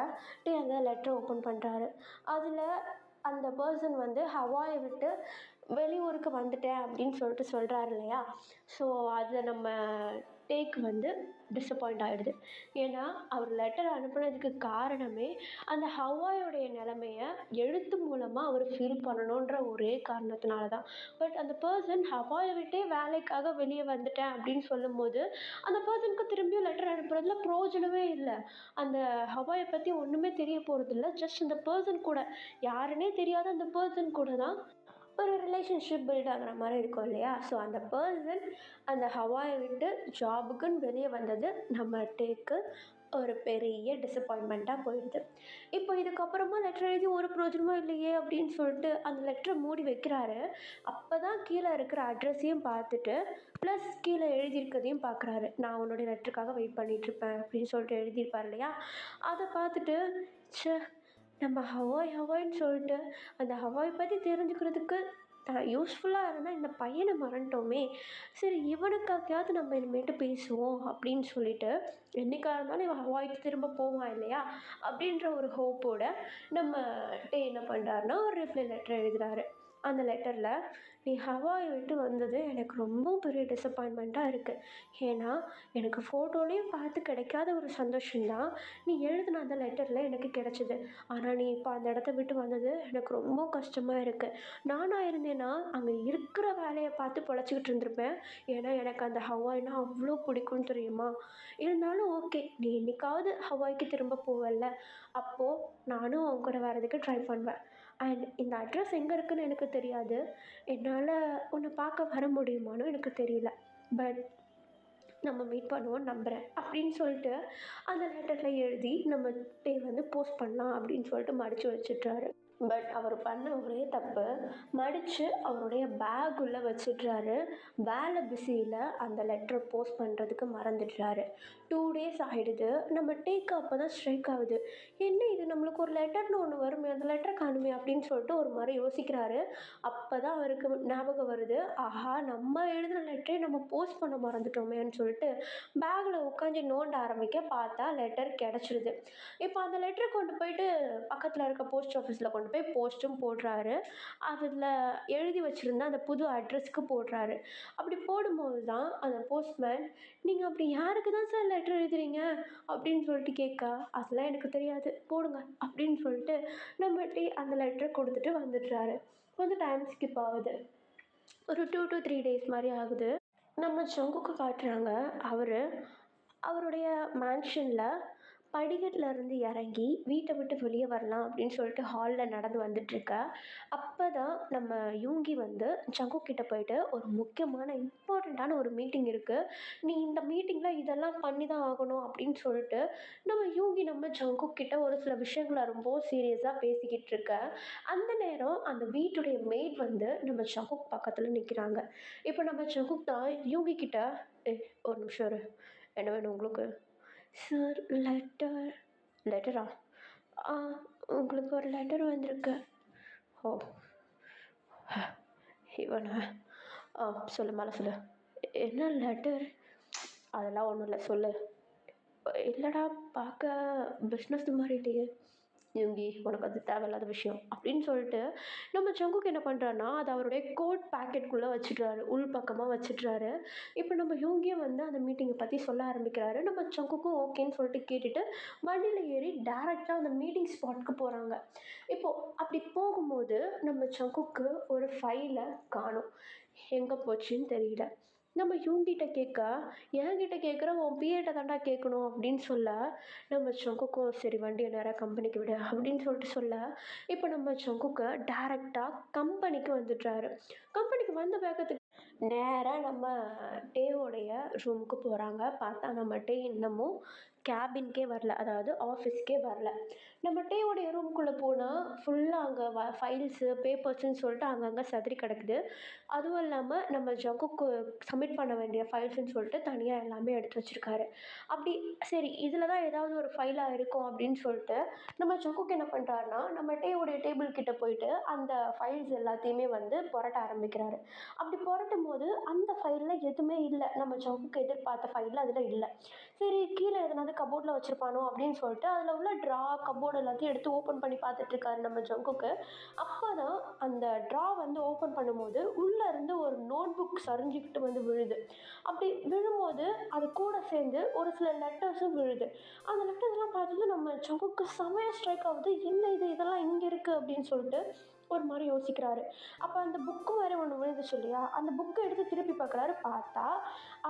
டே அந்த லெட்டரை ஓப்பன் பண்ணுறாரு. அதில் அந்த பர்சன் வந்து ஹவாயை விட்டு வெளியூருக்கு வந்துட்டேன் அப்படின்னு சொல்லிட்டு சொல்கிறாரு இல்லையா. ஸோ அதில் நம்ம டேக்கு வந்து டிஸப்பாயிண்ட் ஆகிடுது. ஏன்னா அவர் லெட்டர் அனுப்புனதுக்கு காரணமே அந்த ஹவாயோடைய நிலைமையை எழுத்து மூலமாக அவர் ஃபீல் பண்ணணுன்ற ஒரே காரணத்தினால தான். பட் அந்த பர்சன் ஹவாயை விட்டே வேலைக்காக வெளியே வந்துட்டேன் அப்படின்னு சொல்லும்போது அந்த பர்சனுக்கு திரும்பியும் லெட்டர் அனுப்புறதுல பிரயோஜனமே இல்லை. அந்த ஹவாயை பற்றி ஒன்றுமே தெரிய போகிறதில்ல. ஜஸ்ட் அந்த பர்சன் கூட, யாருன்னே தெரியாத அந்த பர்சன் கூட தான் ஒரு ரிலேஷன்ஷிப் பில்ட் ஆகிற மாதிரி இருக்கும் இல்லையா. ஸோ அந்த பர்சன் அந்த ஹவாயை விட்டு ஜாபுக்குன்னு வெளியே வந்தது நம்ம டேக்கு ஒரு பெரிய டிசப்பாயின்மெண்ட்டாக போயிடுது. இப்போ இதுக்கப்புறமா லெட்டர் எழுதி ஒரு பிரயோஜனமும் இல்லையே அப்படின்னு சொல்லிட்டு அந்த லெட்டரை மூடி வைக்கிறாரு. அப்போ தான் கீழே இருக்கிற அட்ரஸையும் பார்த்துட்டு ப்ளஸ் கீழே எழுதியிருக்கதையும் பார்க்குறாரு. நான் உன்னுடைய லெட்டருக்காக வெயிட் பண்ணிகிட்ருப்பேன் அப்படின்னு சொல்லிட்டு எழுதியிருப்பார் இல்லையா. அதை பார்த்துட்டு ச்சே, நம்ம ஹவாய்ன்னு சொல்லிட்டு அந்த ஹவாய் பற்றி தெரிஞ்சுக்கிறதுக்கு யூஸ்ஃபுல்லாக இருந்தால் இந்த பையனை மறந்துட்டோமே, சரி இவனுக்காகையாவது நம்ம இனிமேட்டு பேசுவோம் அப்படின்னு சொல்லிட்டு, என்றைக்காக இருந்தாலும் இவன் ஹவாய்க்கு திரும்ப போவான் இல்லையா அப்படின்ற ஒரு ஹோப்போட நம்ம டே என்ன பண்ணுறாருன்னா ஒரு ரிப்ளை லெட்டர் எழுதுகிறாரு. அந்த லெட்டரில், நீ ஹவாயை விட்டு வந்தது எனக்கு ரொம்ப பெரிய டிசப்பாயின்மெண்ட்டாக இருக்குது. ஏன்னா எனக்கு ஃபோட்டோலேயும் பார்த்து கிடைக்காத ஒரு சந்தோஷம்தான் நீ எழுதின அந்த லெட்டரில் எனக்கு கிடச்சிது. ஆனால் நீ இப்போ அந்த இடத்த விட்டு வந்தது எனக்கு ரொம்ப கஷ்டமாக இருக்குது. நானாக இருந்தேன்னா அங்கே இருக்கிற வேலையை பார்த்து பொழைச்சிக்கிட்டு இருந்திருப்பேன். ஏன்னா எனக்கு அந்த ஹவாய்னா அவ்வளோ பிடிக்கும்னு தெரியுமா. இருந்தாலும் ஓகே, நீ என்றைக்காவது ஹவாய்க்கு திரும்ப போவல்ல, அப்போது நானும் அவங்க கூட வரதுக்கு ட்ரை பண்ணுவேன். அண்ட் இந்த அட்ரஸ் எங்கே இருக்குதுன்னு எனக்கு தெரியாது. என்னால் உன்னை பார்க்க வர முடியுமான்னு எனக்கு தெரியல. பட் நம்ம மீட் பண்ணுவோன்னு நம்புகிறேன் அப்படின்னு சொல்லிட்டு அந்த லெட்டரில் எழுதி நம்ம டே வந்து போஸ்ட் பண்ணலாம் அப்படின்னு சொல்லிட்டு மடித்து வச்சிட்றாரு. பட் அவர் பண்ண ஒரே தப்பு, மடித்து அவருடைய பேக் உள்ளே வச்சிடுறாரு. வேலை பிஸியில் அந்த லெட்டரை போஸ்ட் பண்ணுறதுக்கு மறந்துடுறாரு. 2 days ஆகிடுது. நம்ம டேக்கு அப்போ தான் ஸ்ட்ரைக் ஆகுது. என்ன இது, நம்மளுக்கு ஒரு லெட்டர்னு ஒன்று வருமே, அந்த லெட்டரை காணுமே அப்படின்னு சொல்லிட்டு ஒரு மாதிரி யோசிக்கிறாரு. அப்போ தான் அவருக்கு ஞாபகம் வருது, ஆஹா நம்ம எழுதின லெட்டரே நம்ம போஸ்ட் பண்ண மறந்துட்டோமேன்னு சொல்லிட்டு பேக்கில் உட்காந்து நோண்ட ஆரம்பிக்க பார்த்தா லெட்டர் கிடச்சிருது. இப்போ அந்த லெட்டரை கொண்டு போயிட்டு பக்கத்தில் இருக்க போஸ்ட் ஆஃபீஸில் கொண்டு போய் போஸ்ட்டும் போடுறாரு. அதில் எழுதி வச்சுருந்த அந்த புது அட்ரஸ்க்கு போடுறாரு. அப்படி போடும்போது தான் அந்த போஸ்ட்மேன், நீங்கள் அப்படி யாருக்கு தான் சார் லெட்டர் எழுதுறீங்க அப்படின்னு சொல்லிட்டு கேட்க, அதெல்லாம் எனக்கு தெரியாது போடுங்க அப்படின்னு சொல்லிட்டு நம்மகிட்டே அந்த லெட்டரை கொடுத்துட்டு வந்துடுறாரு. கொஞ்சம் டைம் ஸ்கிப் ஆகுது. ஒரு 2 to 3 days மாதிரி ஆகுது. நம்ம சங்குக்கு காட்டுறாங்க. அவருடைய மேன்ஷனில் படிக்கட்டில் இருந்து இறங்கி வீட்டை விட்டு வெளியே வரலாம் அப்படின்னு சொல்லிட்டு ஹாலில் நடந்து வந்துட்டுருக்க. அப்போ தான் நம்ம யூங்கி வந்து சங்குக் கிட்ட போயிட்டு, ஒரு முக்கியமான இம்பார்ட்டண்ட்டான ஒரு மீட்டிங் இருக்குது, நீ இந்த மீட்டிங்கில் இதெல்லாம் பண்ணி தான் ஆகணும் அப்படின்னு சொல்லிட்டு நம்ம ஜங்குக் கிட்ட ஒரு சில விஷயங்களை ரொம்ப சீரியஸாக பேசிக்கிட்டு இருக்க. அந்த நேரம் அந்த வீட்டுடைய மெய்ட் வந்து நம்ம ஜங்குக் பக்கத்தில் நிற்கிறாங்க. இப்போ நம்ம ஜங்குக் தான் யூங்கி கிட்ட, ஒரு நிமிஷம் இரு, என்ன வேணும் உங்களுக்கு? Sir letter. லெட்டரா? ஆ, உங்களுக்கு ஒரு லெட்டர் வந்திருக்கு. ஓ, இவனா? ஆ, சொல்லு மேலே சொல்லு. என்ன லெட்டர்? அதெல்லாம் ஒன்றும் இல்லை, சொல்லு. இல்லைடா, பார்க்க பிஸ்னஸ் மாதிரி இல்லையே. யுங்கி, உனக்கு அது தேவையில்லாத விஷயம் அப்படின்னு சொல்லிட்டு நம்ம ஜங்குக்கு என்ன பண்ணுறாருனா, அது அவருடைய கோட் பேக்கெட்குள்ளே வச்சுட்றாரு, உள் பக்கமாக வச்சுட்றாரு. இப்போ நம்ம யூங்கியும் வந்து அந்த மீட்டிங்கை பற்றி சொல்ல ஆரம்பிக்கிறாரு. நம்ம ஜங்குக்கும் ஓகேன்னு சொல்லிட்டு கேட்டுட்டு வண்டியில் ஏறி டேரெக்டாக அந்த மீட்டிங் ஸ்பாட்க்கு போகிறாங்க. இப்போது அப்படி போகும்போது நம்ம ஜங்குக்கு ஒரு ஃபைலை காணும். எங்கே போச்சுன்னு தெரியல. நம்ம இவங்கிட்ட கேட்க, என்கிட்ட கேட்குற, உன் பிஏட்ட தாண்டா கேட்கணும் அப்படின்னு சொல்ல, நம்ம சங்குக்கும் சரி வண்டியை நேராக கம்பெனிக்கு விடு அப்படின்னு சொல்லிட்டு சொல்ல, இப்போ நம்ம சங்குக்கு டேரெக்டாக கம்பெனிக்கு வந்துடுறாரு. கம்பெனிக்கு வந்த வேகத்துக்கு நேராக நம்ம டேவோடைய ரூமுக்கு போகிறாங்க. பார்த்தா நம்ம டே இன்னமும் கேபின்கே வரல, அதாவது ஆஃபீஸ்க்கே வரல. நம்ம டேவோடைய ரூம்குள்ளே போனால் ஃபுல்லாக அங்கே ஃபைல்ஸு பேப்பர்ஸ்ன்னு சொல்லிட்டு அங்கங்கே சதுரி கிடக்குது. அதுவும் இல்லாமல் நம்ம ஜங்குக்கு சப்மிட் பண்ண வேண்டிய ஃபைல்ஸ்ன்னு சொல்லிட்டு தனியாக எல்லாமே எடுத்து வச்சுருக்காரு. அப்படி சரி இதில் தான் ஏதாவது ஒரு ஃபைலாக இருக்கும் அப்படின்னு சொல்லிட்டு நம்ம ஜங்குக்கு என்ன பண்ணுறாருனா, நம்ம டேவோடைய டேபிள் கிட்ட போயிட்டு அந்த ஃபைல்ஸ் எல்லாத்தையுமே வந்து புரட்ட ஆரம்பிக்கிறாரு. அப்படி புரட்டும் போது அந்த ஃபைலில் எதுவுமே இல்லை, நம்ம ஜங்குக்கு எதிர்பார்த்த ஃபைலில் அதில் இல்லை. சரி கீழே எதனாவது கபோர்டில் வச்சுருப்பானோ அப்படின்னு சொல்லிட்டு அதில் உள்ள ட்ரா கபோர்டு எல்லாத்தையும் எடுத்து ஓப்பன் பண்ணி பார்த்துட்ருக்காரு நம்ம ஜங்குக்கு. அப்போ தான் அந்த ட்ரா வந்து ஓப்பன் பண்ணும்போது உள்ளே இருந்து ஒரு நோட் புக் சரிஞ்சிக்கிட்டு வந்து விழுது. அப்படி விழும்போது அது கூட சேர்ந்து ஒரு சில லெட்டர்ஸும் விழுது. அந்த லெட்டர்ஸ்லாம் பார்த்துட்டு நம்ம ஜங்குக்கு செமையாக ஸ்ட்ரைக் ஆகுது. என்ன இது, இதெல்லாம் இங்கே இருக்குது அப்படின்னு சொல்லிட்டு ஒரு மாதிரி யோசிக்கிறாரு. அப்போ அந்த புக்கு வேறு ஒன்று விழுந்துச்சு இல்லையா, அந்த புக்கை எடுத்து திருப்பி பார்க்குறாரு. பார்த்தா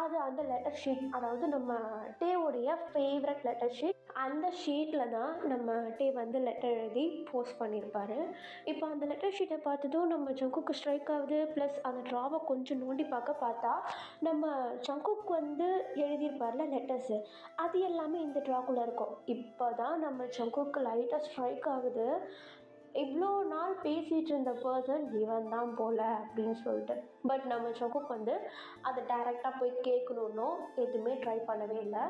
அது அந்த லெட்டர் ஷீட், அதாவது நம்ம டேவுடைய ஃபேவரட் லெட்டர் ஷீட். அந்த ஷீட்டில் தான் நம்ம டே வந்து லெட்டர் எழுதி போஸ்ட் பண்ணியிருப்பார். இப்போ அந்த லெட்டர் ஷீட்டை பார்த்ததும் நம்ம ஜங்குக்கு ஸ்ட்ரைக் ஆகுது. ப்ளஸ் அந்த ட்ராவை கொஞ்சம் நோண்டி பார்த்தா நம்ம ஜங்குக்கு வந்து எழுதியிருப்பார்ல லெட்டர்ஸு, அது எல்லாமே இந்த ட்ராக்குள்ளே இருக்கும். இப்போ தான் நம்ம ஜங்குக்கு லைட்டாக ஸ்ட்ரைக் ஆகுது, இவ்வளோ நாள் பேசிகிட்டு இருந்த பர்சன் இவன் தான் போல அப்படின்னு சொல்லிட்டு. பட் நம்ம ஜங்குக்கு வந்து அதை டைரெக்டாக போய் கேட்கணுன்னும் எதுவுமே ட்ரை பண்ணவே இல்லை.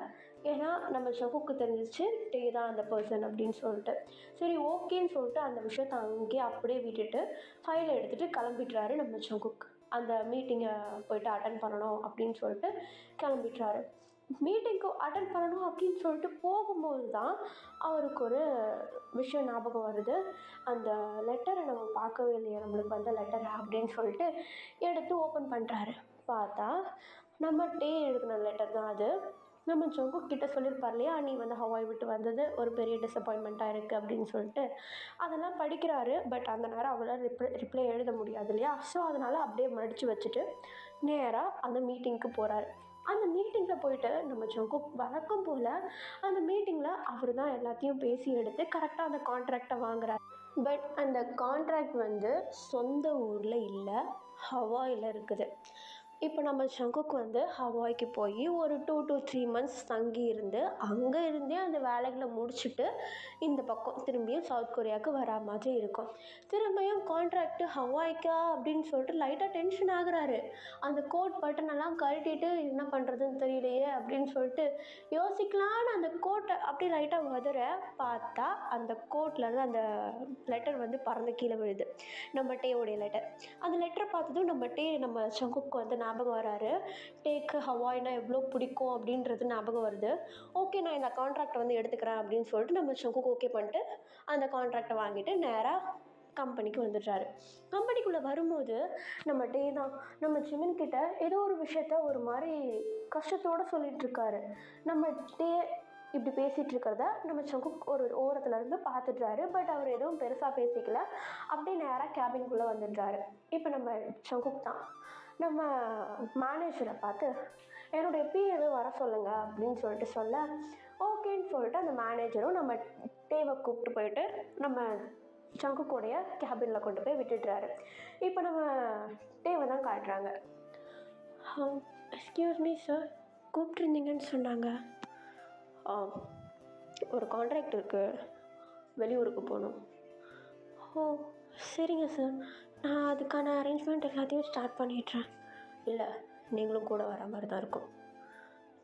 ஏன்னா நம்ம ஜங்குக்கு தெரிஞ்சிச்சு டே தான் அந்த பர்சன் அப்படின்னு சொல்லிட்டு. சரி ஓகேன்னு சொல்லிட்டு அந்த விஷயத்தை அங்கேயே அப்படியே விட்டுட்டு ஃபைலை எடுத்துகிட்டு கிளம்பிட்டுறாரு நம்ம ஜங்குக்கு. அந்த மீட்டிங்கை போய்ட்டு அட்டன் பண்ணணும் அப்படின்னு சொல்லிட்டு கிளம்பிட்டுறாரு. மீட்டிங்க்கு அட்டன் பண்ணணும் அப்படின்னு சொல்லிட்டு போகும்போது தான் அவருக்கு ஒரு விஷயம் ஞாபகம் வருது. அந்த லெட்டரை நம்ம பார்க்கவே இல்லையா, நம்மளுக்கு வந்த லெட்டரை அப்படின்னு சொல்லிட்டு எடுத்து ஓப்பன் பண்ணுறாரு. பார்த்தா நம்ம டே எழுதின லெட்டர் தான் அது. நம்ம ஜங்குக் கிட்ட சொல்லியிருப்பார் இல்லையா, நீ வந்து ஹவாய் விட்டு வந்தது ஒரு பெரிய டிசப்பாயின்மெண்ட்டாக இருக்குது அப்படின்னு சொல்லிட்டு. அதெல்லாம் படிக்கிறாரு. பட் அந்த நேரம் அவளால் ரிப்ளை எழுத முடியாது இல்லையா, ஸோ அதனால் அப்படியே மடித்து வச்சுட்டு நேராக அந்த மீட்டிங்க்கு போகிறாரு. அந்த மீட்டிங்கில் போயிட்டு நம்ம ஜங்குக் வழக்கம் போல் அந்த மீட்டிங்கில் அவர் தான் எல்லாத்தையும் பேசி எடுத்து கரெக்டாக அந்த கான்ட்ராக்டை வாங்குறாரு. பட் அந்த கான்ட்ராக்ட் வந்து சொந்த ஊரில் இல்லை, ஹவாயில் இருக்குது. இப்போ நம்ம சங்குக்கு வந்து ஹவாய்க்கு போய் ஒரு 2 to 3 months தங்கி இருந்து அங்கே இருந்தே அந்த வேலைகளை முடிச்சுட்டு இந்த பக்கம் திரும்பியும் சவுத் கொரியாவுக்கு வரா மாதிரி இருக்கும். திரும்பியும் கான்ட்ராக்டு ஹவாய்க்கா அப்படின்னு சொல்லிட்டு லைட்டாக டென்ஷன் ஆகுறாரு. அந்த கோட் பட்டனெல்லாம் கழட்டிட்டு என்ன பண்ணுறதுன்னு தெரியலையே அப்படின்னு சொல்லிட்டு யோசிக்கலான்னு அந்த கோட்டை அப்படி லைட்டாக உதற பார்த்தா அந்த கோட்லேருந்து அந்த லெட்டர் வந்து பறந்து கீழே விழுது. நம்ம டேவோடைய லெட்டர். அந்த லெட்டரை பார்த்ததும் நம்ம சங்குக்கு வந்து ஞாபகம் வராரு. டேக்கு ஹவாய்னா எவ்வளோ பிடிக்கும் அப்படின்றது ஞாபகம் வருது. ஓகே, நான் இந்த கான்ட்ராக்டை வந்து எடுத்துக்கிறேன் அப்படின்னு சொல்லிட்டு நம்ம சங்குக்கு ஓகே பண்ணிட்டு அந்த கான்ட்ராக்டை வாங்கிட்டு நேராக கம்பெனிக்கு வந்துடுறாரு. கம்பெனிக்குள்ளே வரும்போது நம்ம டே தான் நம்ம ஜிமின் கிட்ட ஏதோ ஒரு விஷயத்த ஒரு மாதிரி கஷ்டத்தோடு சொல்லிட்டு இருக்காரு. நம்ம டே இப்படி பேசிகிட்டு இருக்கிறத நம்ம சங்குக் ஒரு ஓரத்தில் இருந்து பார்த்துட்றாரு. பட் அவர் எதுவும் பெருசாக பேசிக்கல. அப்படியே நேராக கேபின்குள்ளே வந்துடுறாரு. இப்போ நம்ம சங்குக் தான் நம்ம மேனேஜரை பார்த்து என்னுடைய பிஏவை வர சொல்லுங்கள் அப்படின்னு சொல்லிட்டு சொல்ல ஓகேன்னு சொல்லிட்டு அந்த மேனேஜரும் நம்ம டேவை கூப்பிட்டு போயிட்டு நம்ம சங்குக்கோடைய கேபினில் கொண்டு போய் விட்டுடுறாரு. இப்போ நம்ம டேவை தான் காட்டுறாங்க. எக்ஸ்கியூஸ் மீ சார், கூப்பிட்ருந்தீங்கன்னு சொன்னாங்க. ஒரு கான்ட்ராக்ட் இருக்குது, வெளியூருக்கு போகணும். ஓ சரிங்க சார், நான் அதுக்கான அரேஞ்ச்மெண்ட் எல்லாத்தையும் ஸ்டார்ட் பண்ணிடுறேன். இல்லை, நீங்களும் கூட வர மாதிரி தான் இருக்கும்.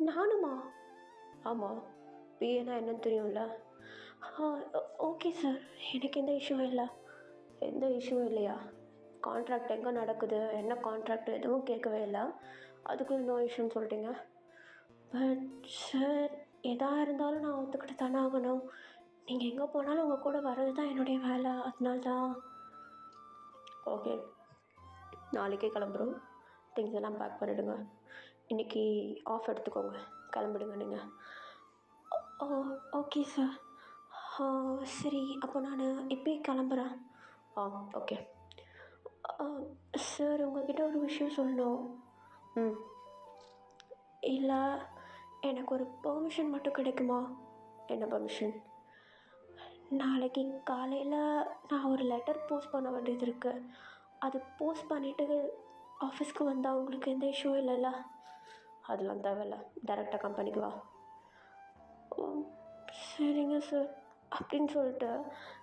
நானுமா? ஆமாம், பிஏனா என்னன்னு தெரியும்ல. ஓகே சார், எனக்கு எந்த இஷ்யூவும் இல்லை. எந்த இஷ்யூவும் இல்லையா? கான்ட்ராக்ட் எங்கே நடக்குது, என்ன கான்ட்ராக்ட் எதுவும் கேட்கவே இல்லை, அதுக்குள்ளே நோ இஷ்யூன்னு சொல்லிட்டீங்க. பட் சார், எதாக இருந்தாலும் நான் ஒத்துக்கிட்டு தானே ஆகணும். நீங்கள் எங்கே போனாலும் உங்கள் கூட வர்றது தான் என்னுடைய வேலை, அதனால தான். ஓகே, நாளைக்கே கிளம்புறோம். திங்ஸ் எல்லாம் பேக் பண்ணிவிடுங்க. இன்றைக்கி ஆஃப் எடுத்துக்கோங்க, கிளம்பிடுங்க நீங்கள். Okay sir. சரி, அப்போ நான் இப்போயே கிளம்புறேன். ஓகே சார், உங்கள்கிட்ட ஒரு விஷயம் சொல்லணும். இல்லை, எனக்கு ஒரு பெர்மிஷன் மட்டும் கிடைக்குமா? என்ன பெர்மிஷன்? நாளைக்கு காலையில் நான் ஒரு லெட்டர் போஸ்ட் பண்ண வேண்டியது இருக்குது. அது போஸ்ட் பண்ணிவிட்டு ஆஃபீஸ்க்கு வந்தால் உங்களுக்கு எந்த இஷ்யூவும் இல்லைல்ல? அதெல்லாம் தேவையில்ல, டைரெக்டாக கம்பெனிக்கு வா. சரிங்க சார் அப்படின்னு சொல்லிட்டு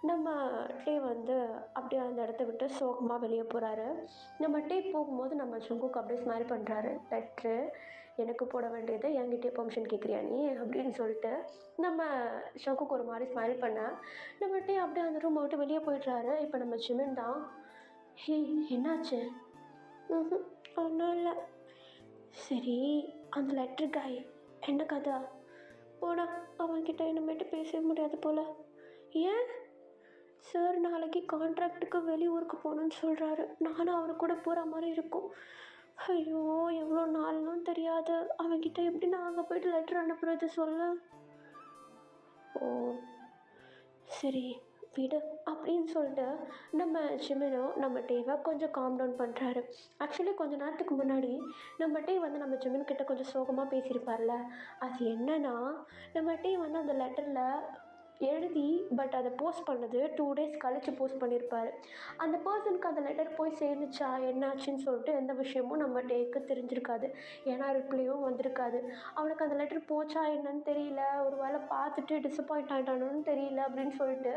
நம்ம டே வந்து அப்படியே அந்த இடத்த விட்டு சோகமாக வெளியே போகிறாரு. நம்ம டே போகும்போது நம்ம சங்குக்கு அப்படியே ஸ்மைல் பண்ணுறாரு. லெட்ரு எனக்கு போட வேண்டியது என்கிட்டே பெர்மிஷன் கேட்குறியா நீ அப்படின்னு சொல்லிட்டு நம்ம சங்குக்கு ஒரு மாதிரி ஸ்மைல் பண்ண நம்ம டே அப்படியே அந்த ரூமை விட்டு வெளியே போயிடுறாரு. இப்போ நம்ம ஜிமின் தான், ஹே என்னாச்சு? ஒன்றும் இல்லை. சரி, அந்த லெட்ரு காய் என்ன கதை? போடா, அவன்கிட்ட இனிமேட்டு பேசவே முடியாது போல். ஏன் சார்? நாளைக்கு கான்ட்ராக்டுக்கு வெளியூருக்கு போகணுன்னு சொல்கிறாரு. நானும் அவரு கூட போகிற மாதிரி இருக்கும். ஐயோ, எவ்வளோ நாள்னும் தெரியாது. அவன்கிட்ட எப்படி நான் அங்கே போய்ட்டு லெட்டர் அனுப்புறது சொல்ல? ஓ சரி விடு அப்படின்னு சொல்லிட்டு நம்ம ஜிமினும் நம்ம டேவை கொஞ்சம் காம் டவுன் பண்ணுறாரு. ஆக்சுவலி கொஞ்சம் நேரத்துக்கு முன்னாடி நம்ம டே வந்து நம்ம ஜிமின் கிட்ட கொஞ்சம் சோகமாக பேசியிருப்பார்ல, அது என்னன்னா நம்ம டே வந்து அந்த லெட்டரில் எழுதி பட் அதை போஸ்ட் பண்ணது 2 days கழித்து போஸ்ட் பண்ணியிருப்பார். அந்த பர்சனுக்கு அந்த லெட்டர் போய் சேர்ந்துச்சா என்னாச்சுன்னு சொல்லிட்டு எந்த விஷயமும் நம்ம டேக்கு தெரிஞ்சிருக்காது. ஏன்னா ரிப்ளையும் வந்திருக்காது. அவனுக்கு அந்த லெட்டர் போச்சா என்னன்னு தெரியல, ஒரு வேளை பார்த்துட்டு டிசப்பாயிண்ட் ஆகிட்டானு தெரியல அப்படின்னு சொல்லிட்டு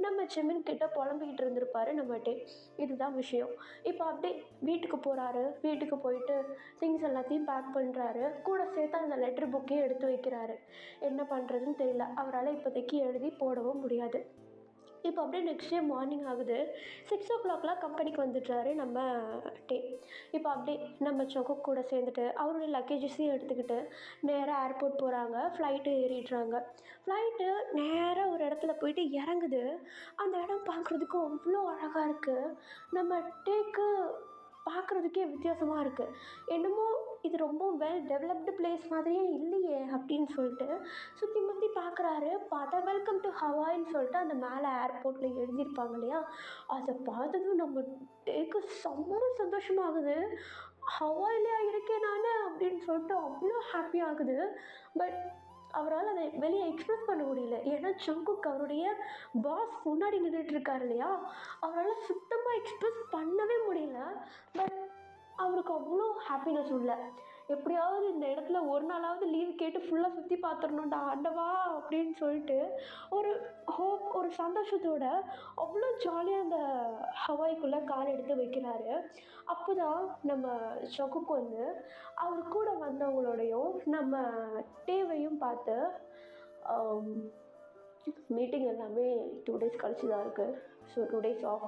நம்ம ஜிமின் கிட்ட புலம்பிக்கிட்டு இருந்திருப்பார் நம்ம டே. இதுதான் விஷயம். இப்போ அப்படியே வீட்டுக்கு போகிறாரு. வீட்டுக்கு போயிட்டு திங்ஸ் எல்லாத்தையும் பேக் பண்ணுறாரு. கூட சேர்த்து அந்த லெட்டர் புக்கையும் எடுத்து வைக்கிறாரு. என்ன பண்ணுறதுன்னு தெரியல. அவரால் இப்போதைக்கு எழுதி போடவும் முடியாது. இப்போ அப்படியே நெக்ஸ்ட் டே மார்னிங் ஆகுது. 6 o'clock கம்பெனிக்கு வந்துடுறாரு நம்ம டே. இப்போ அப்படியே நம்ம சங்குக் கூட சேர்ந்துட்டு அவருடைய லக்கேஜஸையும் எடுத்துக்கிட்டு நேராக ஏர்போர்ட் போகிறாங்க. ஃப்ளைட்டு ஏறிடுறாங்க. ஃப்ளைட்டு நேராக ஒரு இடத்துல போயிட்டு இறங்குது. அந்த இடம் பார்க்குறதுக்கு அவ்வளோ அழகாக இருக்குது. நம்ம டேக்கு பார்க்குறதுக்கே வித்தியாசமாக இருக்குது. என்னமோ இது ரொம்ப வெல் டெவலப்டு பிளேஸ் மாதிரியே இல்லையே அப்படின்னு சொல்லிட்டு சுற்றி முற்றி பார்க்குறாரு. பார்த்தா வெல்கம் டு ஹவாய்ன்னு சொல்லிட்டு அந்த மேலே ஏர்போர்ட்டில் எழுதியிருப்பாங்க இல்லையா, அதை பார்த்ததும் நம்ம டேக்கு செம்ம சந்தோஷமாகுது. ஹவாயிலே இருக்கேன் நான் அப்படின்னு சொல்லிட்டு அவ்வளோ ஹாப்பி ஆகுது. பட் அவரால் அதை வெளியே எக்ஸ்ப்ரெஸ் பண்ண முடியல. ஏன்னா சங்குக் அவருடைய பாஸ் முன்னாடி நின்றுட்டு இருக்காரு இல்லையா, அவரால் சுத்தமாக எக்ஸ்ப்ரெஸ் பண்ணவே முடியல. பட் அவருக்கு அவ்வளோ ஹாப்பினஸ் உள்ள. எப்படியாவது இந்த இடத்துல ஒரு நாளாவது லீவ் கேட்டு ஃபுல்லாக சுற்றி பார்த்துடணும்டா ஆண்டவா அப்படின்னு சொல்லிட்டு ஒரு ஹோப், ஒரு சந்தோஷத்தோட அவ்வளோ ஜாலியாக அந்த ஹவாய்க்குள்ளே கால் எடுத்து வைக்கிறாரு. அப்போ தான் நம்ம ஷகுக்கு வந்து அவர் கூட வந்தவங்களோடையும் நம்ம டேவையும் பார்த்து மீட்டிங் எல்லாமே 2 டேஸ் கழிச்சு தான் இருக்குது. ஸோ 2 டேஸ் ஆஃப்,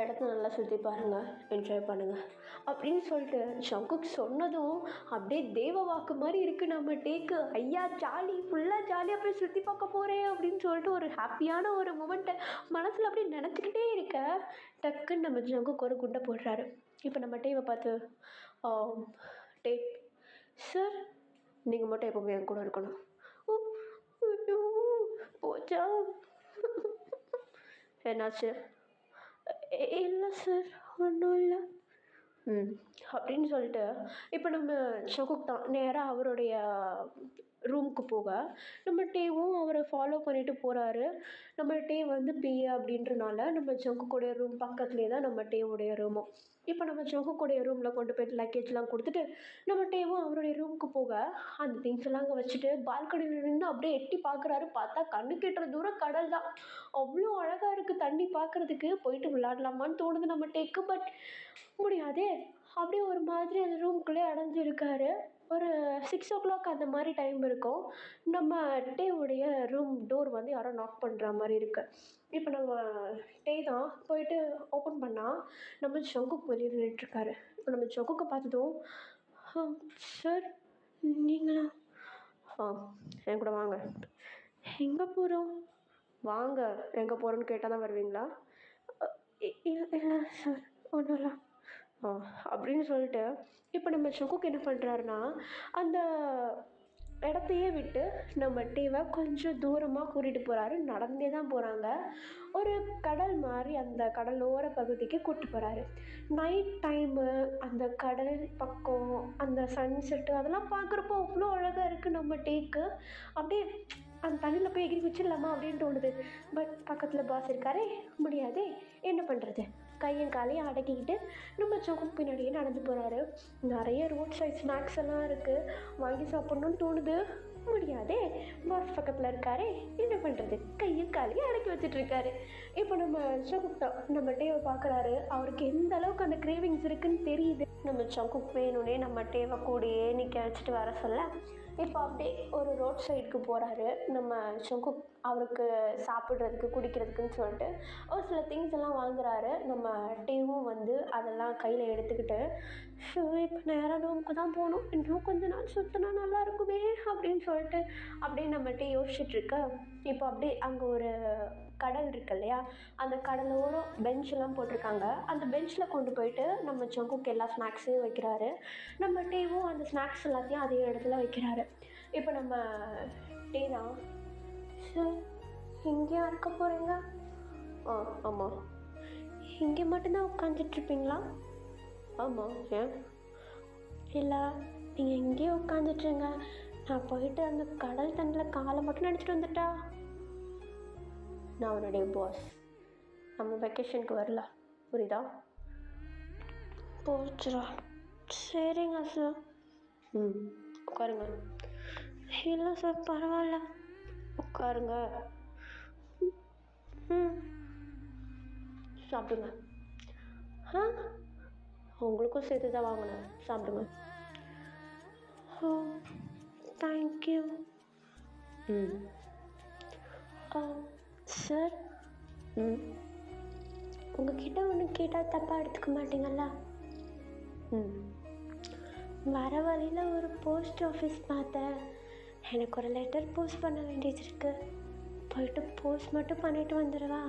இடத்த நல்லா சுற்றி பாருங்கள், என்ஜாய் பண்ணுங்கள் அப்படின்னு சொல்லிட்டு ஷங்குக் சொன்னதும் அப்படியே தேவ வாக்கு மாதிரி இருக்குது நம்ம டேக்கு. ஐயா ஜாலி, ஃபுல்லாக ஜாலியாக போய் சுற்றி பார்க்க போகிறேன் அப்படின்னு சொல்லிட்டு ஒரு ஹாப்பியான ஒரு மூமெண்ட்டை மனசில் அப்படியே நினச்சிக்கிட்டே இருக்க டக்குன்னு நம்ம ஷங்குக் ஒரு குண்டை போடுறாரு. இப்போ நம்ம டேவை பார்த்து டே சார், நீங்கள் மட்டும் எப்போவுமே என் கூட இருக்கணும். போச்சா? என்னாச்சு? இல்லை சார், ஒன்றும் இல்லை. அப்படின்னு சொல்லிட்டு இப்போ நம்ம ஷகுக் தான் நேராக அவருடைய ரூமுக்கு போக நம்ம டேவும் அவரை ஃபாலோ பண்ணிட்டு போகிறாரு. நம்ம டே வந்து பிஏ அப்படின்றனால நம்ம ஷகுக்குடைய ரூம் பக்கத்துலேயே தான் நம்ம டேவுடைய ரூமும். இப்போ நம்ம ஷகுக்குடைய ரூமில் கொண்டு போய்ட்டு லக்கேஜ்லாம் கொடுத்துட்டு நம்ம டேவும் அவருடைய ரூமுக்கு போக அந்த திங்ஸ் எல்லாம் அங்கே வச்சுட்டு பால்கனியில் நின்று அப்படியே எட்டி பார்க்குறாரு. பார்த்தா கண்ணு கெட்டுற தூரம் கடல் தான். அவ்வளோ அழகாக இருக்குது தண்ணி பார்க்குறதுக்கு. போயிட்டு விளையாடலாமான்னு தோணுது நம்ம டேக்கு, பட் முடியாதே. அப்படியே ஒரு மாதிரி அந்த ரூம்குள்ளே அடைஞ்சிருக்காரு. ஒரு 6 o'clock அந்த மாதிரி டைம் இருக்கும். நம்ம டேவுடைய ரூம் டோர் வந்து யாரோ நாக் பண்ணுற மாதிரி இருக்குது. இப்போ நம்ம டே தான் போயிட்டு ஓப்பன் பண்ணால் நம்ம ஷங்குக் வெளியே நின்றுட்டுருக்காரு. இப்போ நம்ம ஷங்குக்கை பார்த்ததும் சார் நீங்களா? என் கூட வாங்க. எங்கே போகிறோம்? வாங்க. எங்கே போகிறோன்னு கேட்டால் தான் வருவீங்களா? இல்லை சார், ஒன்றும் இல்லை அப்படின்னு சொல்லிட்டு இப்போ நம்ம ஷங்குக் என்ன பண்ணுறாருன்னா அந்த இடத்தையே விட்டு நம்ம டேவை கொஞ்சம் தூரமாக கூட்டிகிட்டு போகிறாரு. நடந்தே தான் போகிறாங்க. ஒரு கடல் மாதிரி அந்த கடலோர பகுதிக்கு கூப்பிட்டு போகிறாரு. நைட் டைமு அந்த கடல் பக்கம் அந்த சன்செட்டு அதெல்லாம் பார்க்குறப்போ அவ்வளோ அழகாக இருக்குது நம்ம டேக்கு. அப்படியே அந்த தண்ணியில் போய் எகிரி வச்சிடலாமா அப்படின்னு தோணுது. பட் பக்கத்தில் பாஸ் இருக்காரே, முடியாதே, என்ன பண்ணுறது? கையும் காலையும் அடக்கிக்கிட்டு நம்ம ஷங்குக் பின்னாடியே நடந்து போகிறாரு. நிறைய ரோட் சைட் ஸ்நாக்ஸ் எல்லாம் இருக்குது, வாங்கி சாப்பிட்ணுன்னு தோணுது. முடியாதே, பாஸ் பக்கத்தில் இருக்காரே, என்ன பண்ணுறது? கையும் காலையும் அடக்கி வச்சிட்ருக்காரு. இப்போ நம்ம ஷங்குக் தான் நம்ம டேவை பார்க்குறாரு. அவருக்கு எந்த அளவுக்கு அந்த கிரேவிங்ஸ் இருக்குன்னு தெரியுது. நம்ம ஷங்குக் வேணும்னே நம்ம டேவை கூடயே நிற்க வச்சுட்டு வர சொல்ல இப்போ அப்படியே ஒரு ரோட் சைடுக்கு போகிறாரு நம்ம ஷங்குக். அவருக்கு சாப்பிட்றதுக்கு குடிக்கிறதுக்குன்னு சொல்லிட்டு ஒரு சில திங்ஸ் எல்லாம் வாங்குறாரு. நம்ம டேவும் வந்து அதெல்லாம் கையில் எடுத்துக்கிட்டு இப்போ நேராக ரூமுக்கு தான் போகணும், இன்னும் கொஞ்ச நாள் சுற்றினா நல்லா இருக்குமே அப்படின்னு சொல்லிட்டு அப்படியே நம்ம டே யோசிச்சுட்ருக்க இப்போ அப்படியே அங்கே ஒரு கடல் இருக்கு இல்லையா, அந்த கடலோரம் பெஞ்செல்லாம் போட்டிருக்காங்க. அந்த பெஞ்சில் கொண்டு போயிட்டு நம்ம ஷங்குக் எல்லா ஸ்நாக்ஸையும் வைக்கிறாரு. நம்ம டேவும் அந்த ஸ்நாக்ஸ் எல்லாத்தையும் அதே இடத்துல வைக்கிறாரு. இப்போ நம்ம டே தான் சார், இங்கேயா இருக்க போகிறீங்க? ஆமாம். இங்கே மட்டும்தான் உட்காந்துட்ருப்பீங்களா? ஆமாம். ஏன்? இல்லை, நீங்கள் இங்கேயே உட்காந்துட்ருங்க, நான் போயிட்டு அந்த கடல் தண்ணியில் காலை மட்டும் நினச்சிட்டு வந்துட்டா? நான் அவனுடைய பாஸ், நம்ம வெக்கேஷனுக்கு வரல, புரியுதா? போச்சுரா. சரிங்க சார். உட்காருங்க. இல்லை சார், பரவாயில்ல, உட்காருங்க. சாப்பிடுங்க. உங்களுக்கும் சேர்த்து தான் வாங்கினேன், சாப்பிடுங்க. தேங்க்யூ. சார், உங்ககிட்ட ஒன்று கேட்டால் தப்பாக எடுத்துக்க மாட்டீங்கல்ல? வர வழியில் ஒரு போஸ்ட் ஆஃபீஸ் பார்த்தேன், எனக்கு ஒரு லெட்டர் போஸ்ட் பண்ண வேண்டியது இருக்கு, போயிட்டு போஸ்ட் மட்டும் பண்ணிட்டு வந்துடுவா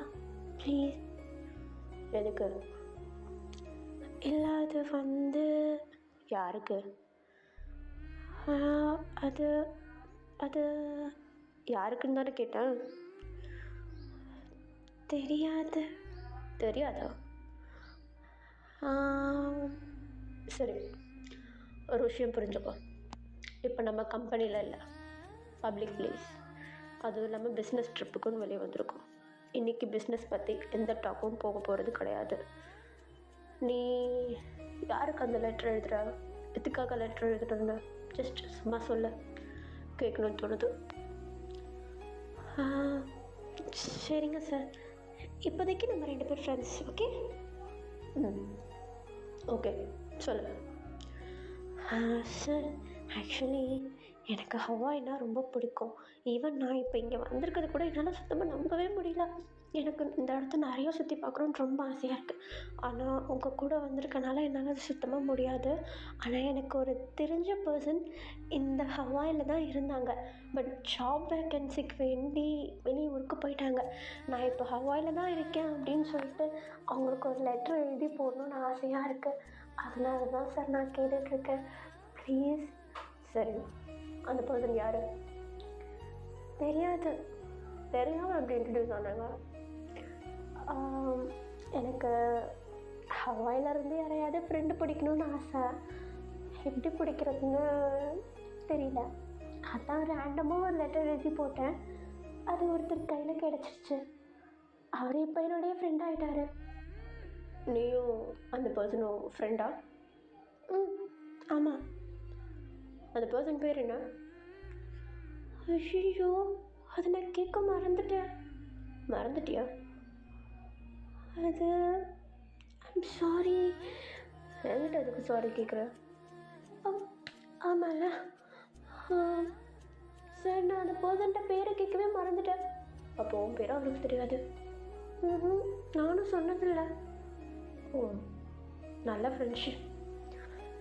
ப்ளீஸ்? எதுக்கு? இல்லை, அது வந்து யாருக்கு? அது அது யாருக்குன்னு தானே கேட்டேன். தெரியாது. தெரியாதா? சரி, ஒரு விஷயம் புரிஞ்சுக்கோ. இப்போ நம்ம கம்பெனியில் இல்லை, பப்ளிக் பிளேஸ், அதுவும் இல்லாமல் பிஸ்னஸ் ட்ரிப்புக்குன்னு வெளியே வந்திருக்கோம். இன்றைக்கி பிஸ்னஸ் பற்றி எந்த டாக்கும் போக போகிறது கிடையாது. நீ யாருக்கு அந்த லெட்டர் எழுதுற? எதுக்காக லெட்டர் எழுதுறதுன்னு ஜஸ்ட் சும்மா சொல்ல, கேட்கணும்னு தோணுது. சரிங்க சார், இப்போதைக்கு நம்ம 2 பேர் ஃப்ரெண்ட்ஸ். ஓகே. ஓகே, சொல்லு. சார், ஆக்சுவலி எனக்கு ஹவாய்னா ரொம்ப பிடிக்கும். ஈவன் நான் இப்போ இங்கே வந்திருக்கிறது கூட என்னால் சுத்தமாக நம்பவே முடியல. எனக்கு இந்த இடத்த நிறையா சுற்றி பார்க்கணுன்னு ரொம்ப ஆசையாக இருக்குது. ஆனால் உங்கள் கூட வந்திருக்கனால என்னால் அது சுத்தமாக முடியாது. ஆனால் எனக்கு ஒரு தெரிஞ்ச பர்சன் இந்த ஹவாயில் தான் இருந்தாங்க. பட் ஜாப் வேக்கன்சிக்கு வேண்டி வெளியூருக்கு போயிட்டாங்க. நான் இப்போ ஹவாயில் தான் இருக்கேன் அப்படின்னு சொல்லிட்டு அவங்களுக்கு ஒரு லெட்டர் எழுதி போடணுன்னு ஆசையாக இருக்குது. அதனால தான் சார் நான் கேட்டுட்ருக்கேன். ப்ளீஸ். சரி, அந்த பர்சன் யார்? தெரியாது. தெரியாமல் அப்படி இன்ட்ரடியூஸ் ஆனாங்க. எனக்கு ஹவாயிலேருந்து யாரையாவது ஃப்ரெண்டு பிடிக்கணுன்னு ஆசை. எப்படி பிடிக்கிறதுன்னு தெரியல. அதான் ரேண்டமாக ஒரு லெட்டர் எழுதி போட்டேன். அது ஒருத்தர் கையில் கிடச்சிருச்சு. அவர் இப்போ என்னுடைய ஃப்ரெண்ட் ஆகிட்டாரு. நீயும் அந்த பர்சனும் ஃப்ரெண்டா? ஆமாம். அந்த பர்சன் பேர் என்ன? ஐயோ, அதை நான் கேட்க மறந்துட்டேன். மறந்துட்டியா? அது ஐம் சாரி. என்கிட்ட அதுக்கு சாரி கேட்குறேன். ஆமாம்ல சார், நான் அந்த பர்சன்ட்ட பேரை கேட்கவே மறந்துட்டேன். அப்போ உன் பேரும் அவருக்கு தெரியாது? நானும் சொன்னதில்லை. ஓ, நல்ல ஃப்ரெண்ட்ஷிப்.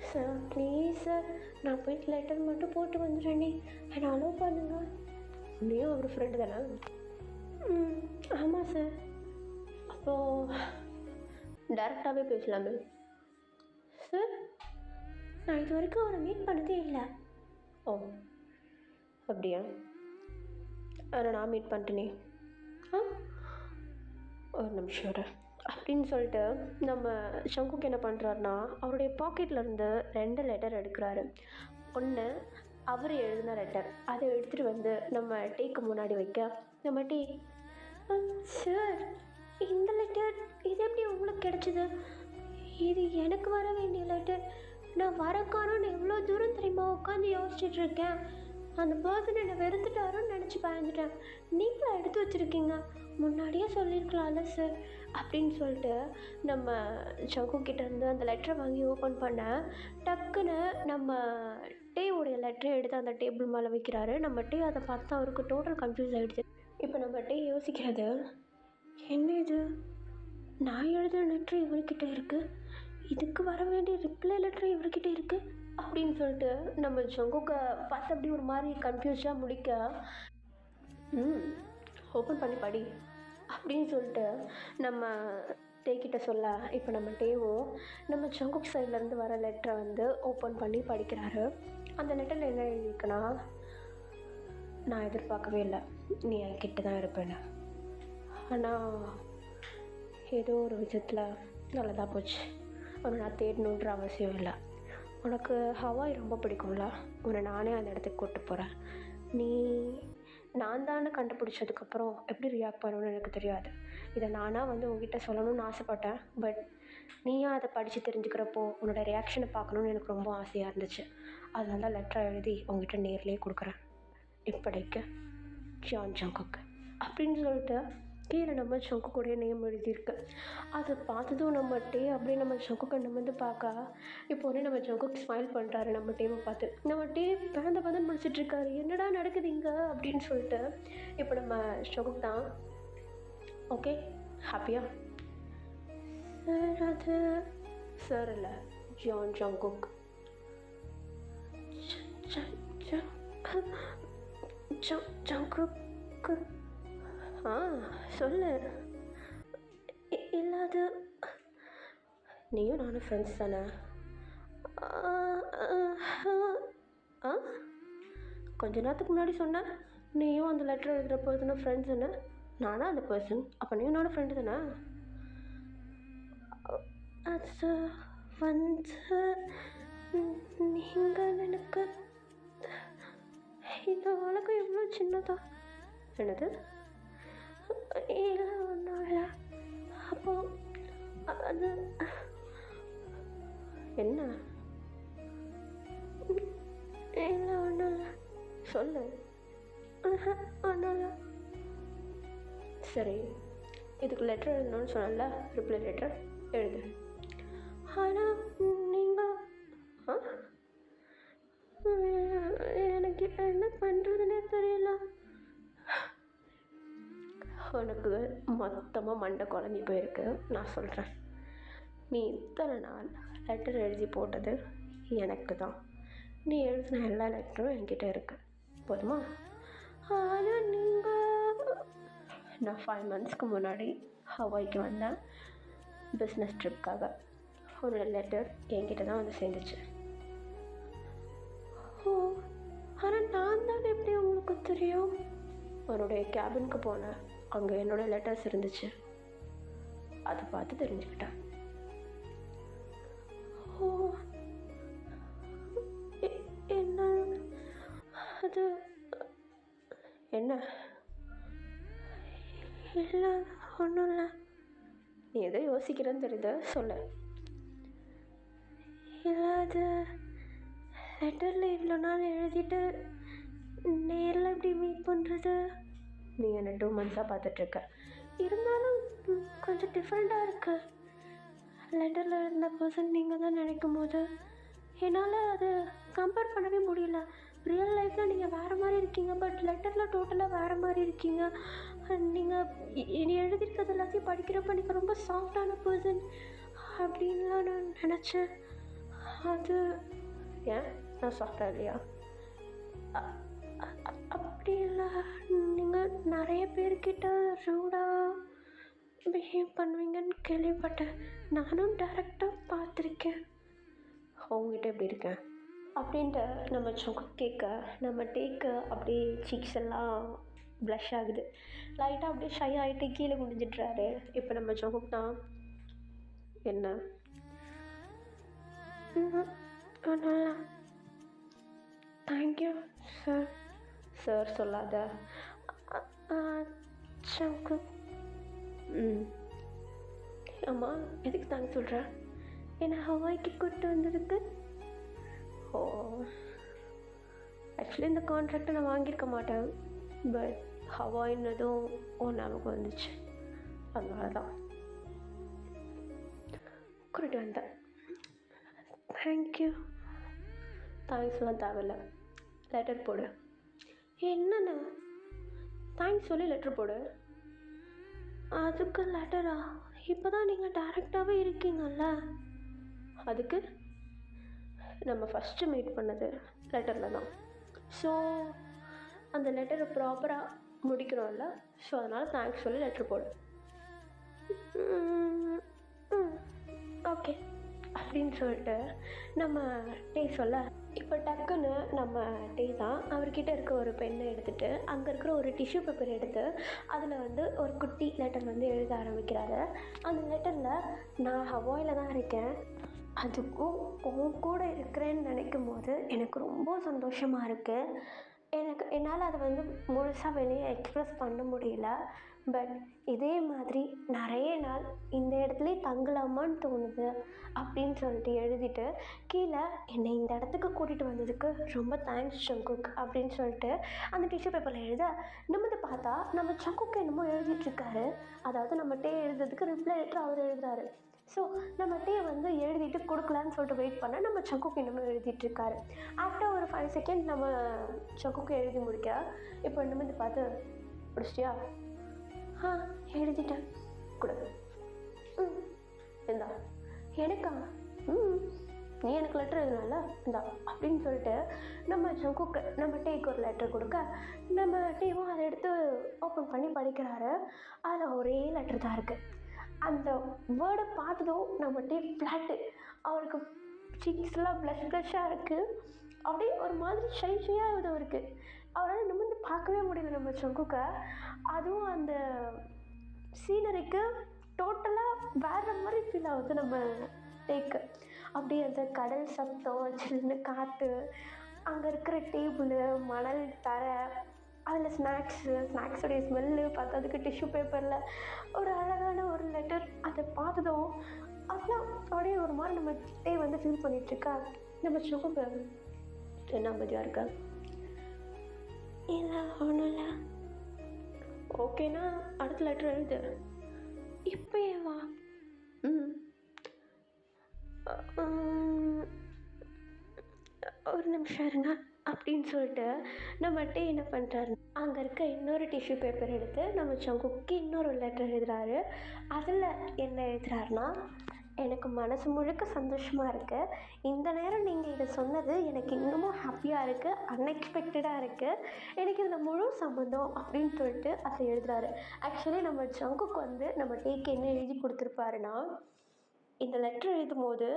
சார் ப்ளீஸ் சார், நான் போயிட்டு லெட்டர் மட்டும் போட்டு வந்துடுறேனே, என்னை அலோவ் பண்ணுங்க. நீயும் அவர் ஃப்ரெண்டு தானே? ஆமாம் சார். அப்போது டேரெக்டாகவே பேசலாமே. சார், நான் இது வரைக்கும் அவரை மீட் பண்ணதே இல்லை. ஓ அப்படியா? ஆனால் நான் மீட் பண்ணிட்டேனே. ஒரு நிமிஷம் அப்படின்னு சொல்லிட்டு நம்ம சங்குக்கு என்ன பண்ணுறாருனா, அவருடைய பாக்கெட்லேருந்து 2 லெட்டர் எடுக்கிறாரு. ஒன்று அவர் எழுதின லெட்டர், அதை எடுத்துகிட்டு வந்து நம்ம டீக்கு முன்னாடி வைக்க, நம்ம டீ, சார் இந்த லெட்டர் இது எப்படி உங்களுக்கு கிடச்சிது? இது எனக்கு வர வேண்டிய லெட்டர். நான் வரக்கானோன்னு எவ்வளோ தூரம் தெரியுமா உட்காந்து யோசிச்சுட்ருக்கேன். அந்த பர்சன் என்னை வெறுத்துட்டாரோன்னு நினச்சி பயந்துட்டேன். நீங்களும் எடுத்து வச்சுருக்கீங்க, முன்னாடியே சொல்லியிருக்கலாம்ல சார் அப்படின்னு சொல்லிட்டு நம்ம சங்குக்கிட்டேருந்து அந்த லெட்டரை வாங்கி ஓப்பன் பண்ண, டக்குன்னு நம்ம டேவுடைய லெட்டரை எடுத்து அந்த டேபிள் மேலே வைக்கிறாரு. நம்ம டே அதை பார்த்து அவருக்கு டோட்டல் கன்ஃபியூஸ் ஆகிடுச்சு. இப்போ நம்ம டே யோசிக்கிறது, என்ன இது, நான் எழுதின லெட்ரு இவர்கிட்ட இருக்குது, இதுக்கு வர வேண்டிய ரிப்ளை லெட்ரு இவர்கிட்ட இருக்குது அப்படின்னு சொல்லிட்டு நம்ம ஜங்குக்கை பார்த்து அப்படி ஒரு மாதிரி கன்ஃபியூஸாக முடிக்க, ஓப்பன் பண்ணி படி அப்படின்னு சொல்லிட்டு நம்ம டேக்கிட்ட சொல்ல, இப்போ நம்ம டேவும் நம்ம ஜங்குக் சைட்லேருந்து வர லெட்டரை வந்து ஓப்பன் பண்ணி படிக்கிறாரு. அந்த லெட்டரில் என்ன எழுதியிருக்குன்னா, நான் எதிர்பார்க்கவே இல்லை நீ என்கிட்ட தான் இருப்பேன்னு, ஆனால் ஏதோ ஒரு விதத்தில் நல்லதாக போச்சு. உன்னை நான் தேடணுன்ற அவசியம் இல்லை. உனக்கு ஹவாய் ரொம்ப பிடிக்கும்ல, உன்னை நானே அந்த இடத்துக்கு கூப்பிட்டு போகிறேன். நீ நான் தானே கண்டுபிடிச்சதுக்கப்புறம் எப்படி ரியாக்ட் பண்ணணும்னு எனக்கு தெரியாது. இதை நானாக வந்து உங்ககிட்ட சொல்லணும்னு ஆசைப்பட்டேன். பட் நீயா அதை படித்து தெரிஞ்சுக்கிறப்போ உன்னோட ரியாக்ஷனை பார்க்கணுன்னு எனக்கு ரொம்ப ஆசையாக இருந்துச்சு. அதனால தான் லெட்டரை எழுதி உங்ககிட்ட நேர்லேயே கொடுக்குறேன். இப்படிக்கு ஜான் ஜங்குக் அப்படின்னு சொல்லிட்டு கீழே நம்ம சங்குக்குடைய நேம் எழுதியிருக்கு. அதை பார்த்ததும் நம்ம டே அப்படியே நம்ம சங்குக்கை நிமிர்ந்து பார்க்க, இப்போ உடனே நம்ம சங்குக் ஸ்மைல் பண்ணுறாரு நம்ம டேவை பார்த்து. நம்ம டே பதந்து முடிச்சிட்ருக்காரு, என்னடா நடக்குது இங்கே அப்படின்னு சொல்லிட்டு. இப்போ நம்ம சங்குக் தான், ஓகே ஹாப்பியா? சார் அது சார் இல்லை, ஜான் ஜங்குக். ஜங்குக் சொல்லு. இல்லாது நீயும் நானும் ஃப்ரெண்ட்ஸ் தானே? கொஞ்ச நேரத்துக்கு முன்னாடி சொன்னேன் நீயும் அந்த லெட்டர் எழுதுகிற பர்சனும் ஃப்ரெண்ட்ஸுன்னு. நானா அந்த பர்சன்? அப்போ நீயும் நானும் ஃப்ரெண்டு தானே? அது வந்து நீங்கள் எனக்கு இந்த உலகம் எவ்வளோ சின்னதா? என்னது? இல்லை ஒன்றும் இல்லை. அப்போ அது என்ன? இல்லை ஒன்றும் இல்லை, சொல்லு. ஒன்றும் இல்லை. சரி, இதுக்கு லெட்டர் எழுதணும்னு சொன்னல, ரிப்ளை லெட்டர் எழுது. ஆனால் நீங்கள் எனக்கு என்ன பண்ணுறதுனே தெரியல. உனக்கு மொத்தமாக மண்டை குழம்பி போயிருக்கு. நான் சொல்கிறேன், நீ இத்தனை நாள் லெட்டர் எழுதி போட்டது எனக்கு தான். நீ எழுதின எல்லா லெட்டரும் என்கிட்ட இருக்கு, போதுமா? ஆனால் நீங்கள், நான் 5 monthsக்கு முன்னாடி ஹவாய்க்கு வந்தேன் பிஸ்னஸ் ட்ரிப்காக. உன்னோட லெட்டர் என்கிட்ட தான் வந்து சேர்ந்துச்சு. ஓ, ஆனால் நான் தானே எப்படி உங்களுக்கு தெரியும்? உன்னுடைய கேபினுக்கு போனேன், அங்கே என்னோடய லெட்டர்ஸ் இருந்துச்சு, அதை பார்த்து தெரிஞ்சுக்கிட்டேன். ஓ, என்ன? அது என்ன? இல்லை ஒன்றும் இல்லை. நீ எதோ யோசிக்கிறேன்னு தெரியுது, சொல்லு. இல்லை, அது லெட்டரில் இவ்வளோ நாள் எழுதிட்டு நேரில் எப்படி மீட் பண்ணுறது? நீ என்னை 2 monthsஸாக பார்த்துட்ருக்க, இருந்தாலும் கொஞ்சம் டிஃப்ரெண்ட்டாக இருக்குது. லெட்டரில் இருந்த பர்சன் நீங்கள் தான் நினைக்கும் போது என்னால் அதை கம்பேர் பண்ணவே முடியல. ரியல் லைஃப்பில் நீங்கள் வேறு மாதிரி இருக்கீங்க, பட் லெட்டரில் டோட்டலாக வேறு மாதிரி இருக்கீங்க. நீங்கள் இனி எழுதியிருக்கிறது எல்லாத்தையும் படிக்கிறப்ப நீங்கள் ரொம்ப சாஃப்டான பர்சன் அப்படின்லாம் நான் நினச்சேன். அது ஏன் நான் சாஃப்டாக இல்லையா? அப்படி இல்லை, நீங்கள் நிறைய பேர்கிட்ட ரூடாக பிஹேவ் பண்ணுவீங்கன்னு கேள்விப்பட்டேன். நானும் டைரெக்டாக பார்த்துருக்கேன். அவங்ககிட்ட எப்படி இருக்கேன் அப்படின்ட்டு நம்ம கேட்க, நம்ம டேக்க அப்படியே சீக்ஸ் எல்லாம் ப்ளஷ் ஆகுது. லைட்டாக அப்படியே ஷை ஆகிட்டு கீழே குடிஞ்சிட்றாரு. இப்போ நம்ம சொகுக் தான். என்ன? ஒன்றும் தேங்க்யூ சார். சார் சொல்லாத. சொகு. ஆமாம், எதுக்கு தேங்க்ஸ் சொல்கிறேன்? என்னை ஹவாய்க்கு கூப்பிட்டு வந்ததுக்கு. ஓ, ஆக்சுவலி இந்த கான்ட்ராக்டை நான் வாங்கியிருக்க மாட்டேன், பட் ஹவாயின்னதும் நமக்கு வந்துச்சு, அதனால தான் கூட்டிகிட்டு வந்தேன். தேங்க்யூ. தேங்க்ஸ்லாம் தேவையில்லை, லெட்டர் போடு. என்னண்ணா தேங்க்ஸ் சொல்லி லெட்டர் போடு. அதுக்கு லெட்டரா? இப்போ தான் நீங்கள் டைரெக்டாகவே இருக்கீங்கல்ல. அதுக்கு நம்ம ஃபஸ்ட்டு மீட் பண்ணது லெட்டரில் தான். ஸோ அந்த லெட்டரை ப்ராப்பராக முடிக்கணும்ல, ஸோ அதனால் தேங்க்ஸ் சொல்லி லெட்ரு போடு. ஓகே அப்படின்னு சொல்லிட்டு நம்ம டே சொல்ல, இப்போ டக்குன்னு நம்ம டே தான் அவர்கிட்ட இருக்க ஒரு பெண்ணை எடுத்துகிட்டு அங்கே இருக்கிற ஒரு டிஷ்யூ பேப்பர் எடுத்து அதில் ஒரு குட்டி லெட்டர் எழுத ஆரம்பிக்கிறாரு. அந்த லெட்டரில், நான் ஹவாயில் தான் இருக்கேன், அதுக்கும் உன் கூட இருக்கிறேன்னு நினைக்கும் போது எனக்கு ரொம்ப சந்தோஷமாக இருக்குது. என்னால் அதை முழுசாக வெளியே எக்ஸ்ப்ரெஸ் பண்ண முடியல, பட் இதே மாதிரி நிறைய நாள் இந்த இடத்துலையே தங்கலாமான்னு தோணுது அப்படின்னு சொல்லிட்டு எழுதிட்டு கீழே, என்னை இந்த இடத்துக்கு கூட்டிகிட்டு வந்ததுக்கு ரொம்ப தேங்க்ஸ் சங்குக் அப்படின்னு சொல்லிட்டு அந்த டிஷ்யூ பேப்பரில் எழுத, நிமிர்ந்து பார்த்தா நம்ம சங்குக்கு என்னமோ எழுதிட்டுருக்காரு. அதாவது நம்ம டே எழுதுறதுக்கு ரிப்ளை லெட்டர் அவர் எழுதுறாரு. ஸோ நம்ம டே எழுதிட்டு கொடுக்கலான்னு சொல்லிட்டு வெயிட் பண்ண நம்ம சங்குக்கு இன்னமும் எழுதிட்டுருக்காரு. ஆஃப்டர் ஒரு 5 seconds நம்ம சங்குக்கு எழுதி முடிக்க, இப்போ நிமிர்ந்து பார்த்து, பிடிச்சிட்டியா? எழுதிட்டேன், கொடு. இந்தா. எனக்கா? நீ எனக்கு லெட்டர் எழுதுனால இந்தா அப்படின்னு சொல்லிட்டு நம்ம சங்குக்கு நம்ம டேக்கு ஒரு லெட்டர் கொடுக்க, நம்ம டேவும் அதை எடுத்து ஓப்பன் பண்ணி படிக்கிறாரு. அதில் ஒரே லெட்டர் தான் இருக்குது. அந்த வேர்டை பார்த்ததும் நம்ம டே ஃப்ளாட்டு, அவருக்கு சீக்ஸ்லாம் ப்ளஷ்ஷாக இருக்குது. அப்படியே ஒரு மாதிரி ஷையாக இது இருக்குது. அவரால் நிமிர்ந்து பார்க்கவே முடியல நம்ம சங்குக்க. அதுவும் அந்த சீனரிக்கு டோட்டலாக வேறு மாதிரி ஃபீல் ஆகுது நம்ம டேக்கு. அப்படியே அந்த கடல் சத்தம், சின்ன காற்று, அங்கே இருக்கிற டேபிள், மணல் தரை, அதில் ஸ்நாக்ஸுடைய ஸ்மெல்லு, பார்த்ததுக்கு டிஷ்யூ பேப்பரில் ஒரு அழகான ஒரு லெட்டர். அதை பார்த்ததும் அதெல்லாம் அப்படியே ஒரு மாதிரி நம்ம வந்து ஃபீல் பண்ணிகிட்ருக்கா. நம்ம சுகுக்கு என்ன அமைதியாக இருக்கா? இல்லை ஒன்றும் இல்லை. ஓகேனா அடுத்த லெட்டர் எழுது. இப்போயே வா. ம் ஒரு நிமிஷம் இருங்க அப்படின்னு சொல்லிட்டு நம்மகிட்ட என்ன பண்ணுறாரு, அங்கே இருக்க இன்னொரு டிஷ்யூ பேப்பர் எடுத்து நம்ம சங்குக்கு இன்னொரு லெட்டர் எழுதுறாரு. அதில் என்ன எழுதுறாருன்னா, எனக்கு மனசு முழுக்க சந்தோஷமாக இருக்குது. இந்த நேரம் நீங்கள் இதை சொன்னது எனக்கு இன்னமும் ஹாப்பியாக இருக்குது, அன்எக்ஸ்பெக்டடாக இருக்குது. எனக்கு இதில் முழு சம்மந்தம் அப்படின்னு சொல்லிட்டு அதை எழுதுறாரு. ஆக்சுவலி நம்ம ஜங்குக்கு வந்து நம்ம டேக்கு என்ன எழுதி கொடுத்துருப்பாருன்னா, இந்த லெட்டர் எழுதும் போது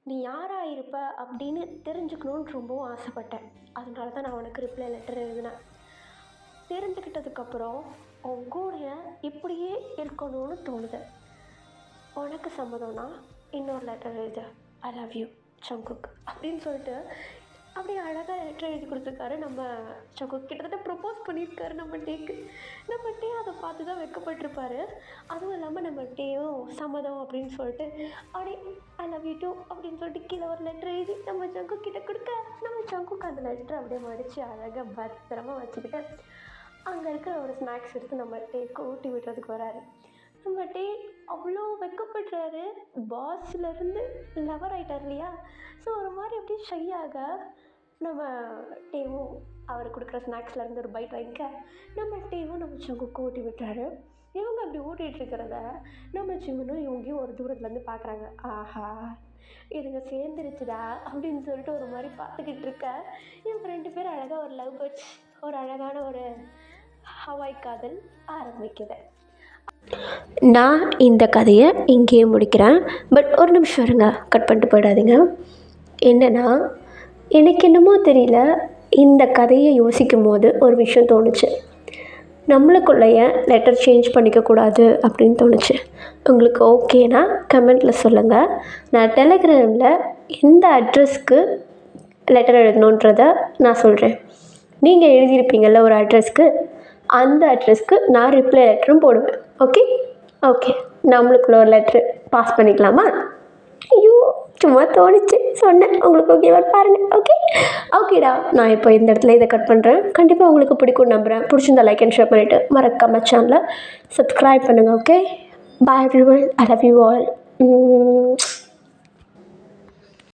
நீ யாராக இருப்ப அப்படின்னு தெரிஞ்சுக்கணுன்னு ரொம்பவும் ஆசைப்பட்டேன். அதனால தான் நான் உனக்கு ரிப்ளை லெட்டர் எழுதினேன். தெரிஞ்சுக்கிட்டதுக்கப்புறம் உன் கூட இப்படியே இருக்கணும்னு தோணுது. உனக்கு சம்மதம்னா இன்னொரு லெட்டர் எழுது. ஐ லவ் யூ சங்குக் அப்படின்னு சொல்லிட்டு அப்படியே அழகாக லெட்டர் எழுதி கொடுத்துருக்காரு. நம்ம சங்குக் கிட்டத்தட்ட ப்ரப்போஸ் பண்ணியிருக்காரு நம்ம டேக்கு. நம்ம டே அதை பார்த்து தான் வெட்கப்பட்டிருப்பாரு. அதுவும் இல்லாமல் நம்ம டேயும் சம்மதம் அப்படின்னு சொல்லிட்டு அப்படியே ஐ லவ் யூ டூ அப்படின்னு சொல்லிட்டு கீழே ஒரு லெட்டர் எழுதி நம்ம சங்குக் கிட்ட கொடுக்க, நம்ம சங்குக் அந்த லெட்டரை அப்படியே மடித்து அழகாக பத்திரமா வச்சுக்கிட்டு அங்கே இருக்கிற ஒரு ஸ்நாக்ஸ் எடுத்து நம்ம டேக்கு ஊட்டி விடுறதுக்கு வராரு. நம்ம டே அவ்வளோ வெட்கப்படுறாரு. பாஸ்லேருந்து லவர் ஆகிட்டார் இல்லையா? ஸோ ஒரு மாதிரி அப்படியே ஷையாக நம்ம டேவும் அவர் கொடுக்குற ஸ்நாக்ஸ்லேருந்து ஒரு பைட் வாங்கிக்க நம்ம டேவும் நம்ம சங்குக்கு ஊட்டி விட்டுறாரு. இவங்க அப்படி ஊட்டிகிட்டு இருக்கிறத நம்ம சிம்முனும் இவங்கேயும் ஒரு தூரத்துலேருந்து பார்க்குறாங்க. ஆஹா இதுங்க சேர்ந்துருச்சுடா அப்படின்னு சொல்லிட்டு ஒரு மாதிரி பார்த்துக்கிட்டு இருக்க, இவங்க 2 பேரும் அழகாக ஒரு லவ் பேர்ட்ஸ், ஒரு அழகான ஒரு ஹவாய் காதல் ஆரம்பிக்குது. நான் இந்த கதையை இங்கேயே முடிக்கிறேன். பட் ஒரு நிமிஷம் இருங்க, கட் பண்ணிட்டு போயிடாதீங்க. என்னென்னா, எனக்கு என்னமோ தெரியல, இந்த கதையை யோசிக்கும் போது ஒரு விஷயம் தோணுச்சு. நம்மளுக்குள்ளைய லெட்டர் சேஞ்ச் பண்ணிக்கக்கூடாது அப்படின்னு தோணுச்சு. உங்களுக்கு ஓகேனா கமெண்ட்டில் சொல்லுங்கள். நான் டெலிகிராமில் எந்த அட்ரஸ்க்கு லெட்டர் எழுதணுன்றதை நான் சொல்கிறேன். நீங்கள் எழுதியிருப்பீங்கள்ல ஒரு அட்ரஸ்க்கு, அந்த அட்ரஸ்க்கு நான் ரிப்ளை லெட்டரும் போடுவேன். ஓகே ஓகே நம்மளுக்குள்ள ஒரு லெட்ரு பாஸ் பண்ணிக்கலாமா? ஐயோ சும்மா தோணிச்சு சொன்னேன். உங்களுக்கு ஓகேவா பாருங்கள். ஓகேடா, நான் இப்போ இந்த இடத்துல இதை கட் பண்ணுறேன். கண்டிப்பாக உங்களுக்கு பிடிக்கும் நம்புகிறேன். பிடிச்சிருந்தா லைக் அண்ட் ஷேர் பண்ணிவிட்டு மறக்காம சேனலை சப்ஸ்கிரைப் பண்ணுங்கள். Okay bye everyone, I love you all.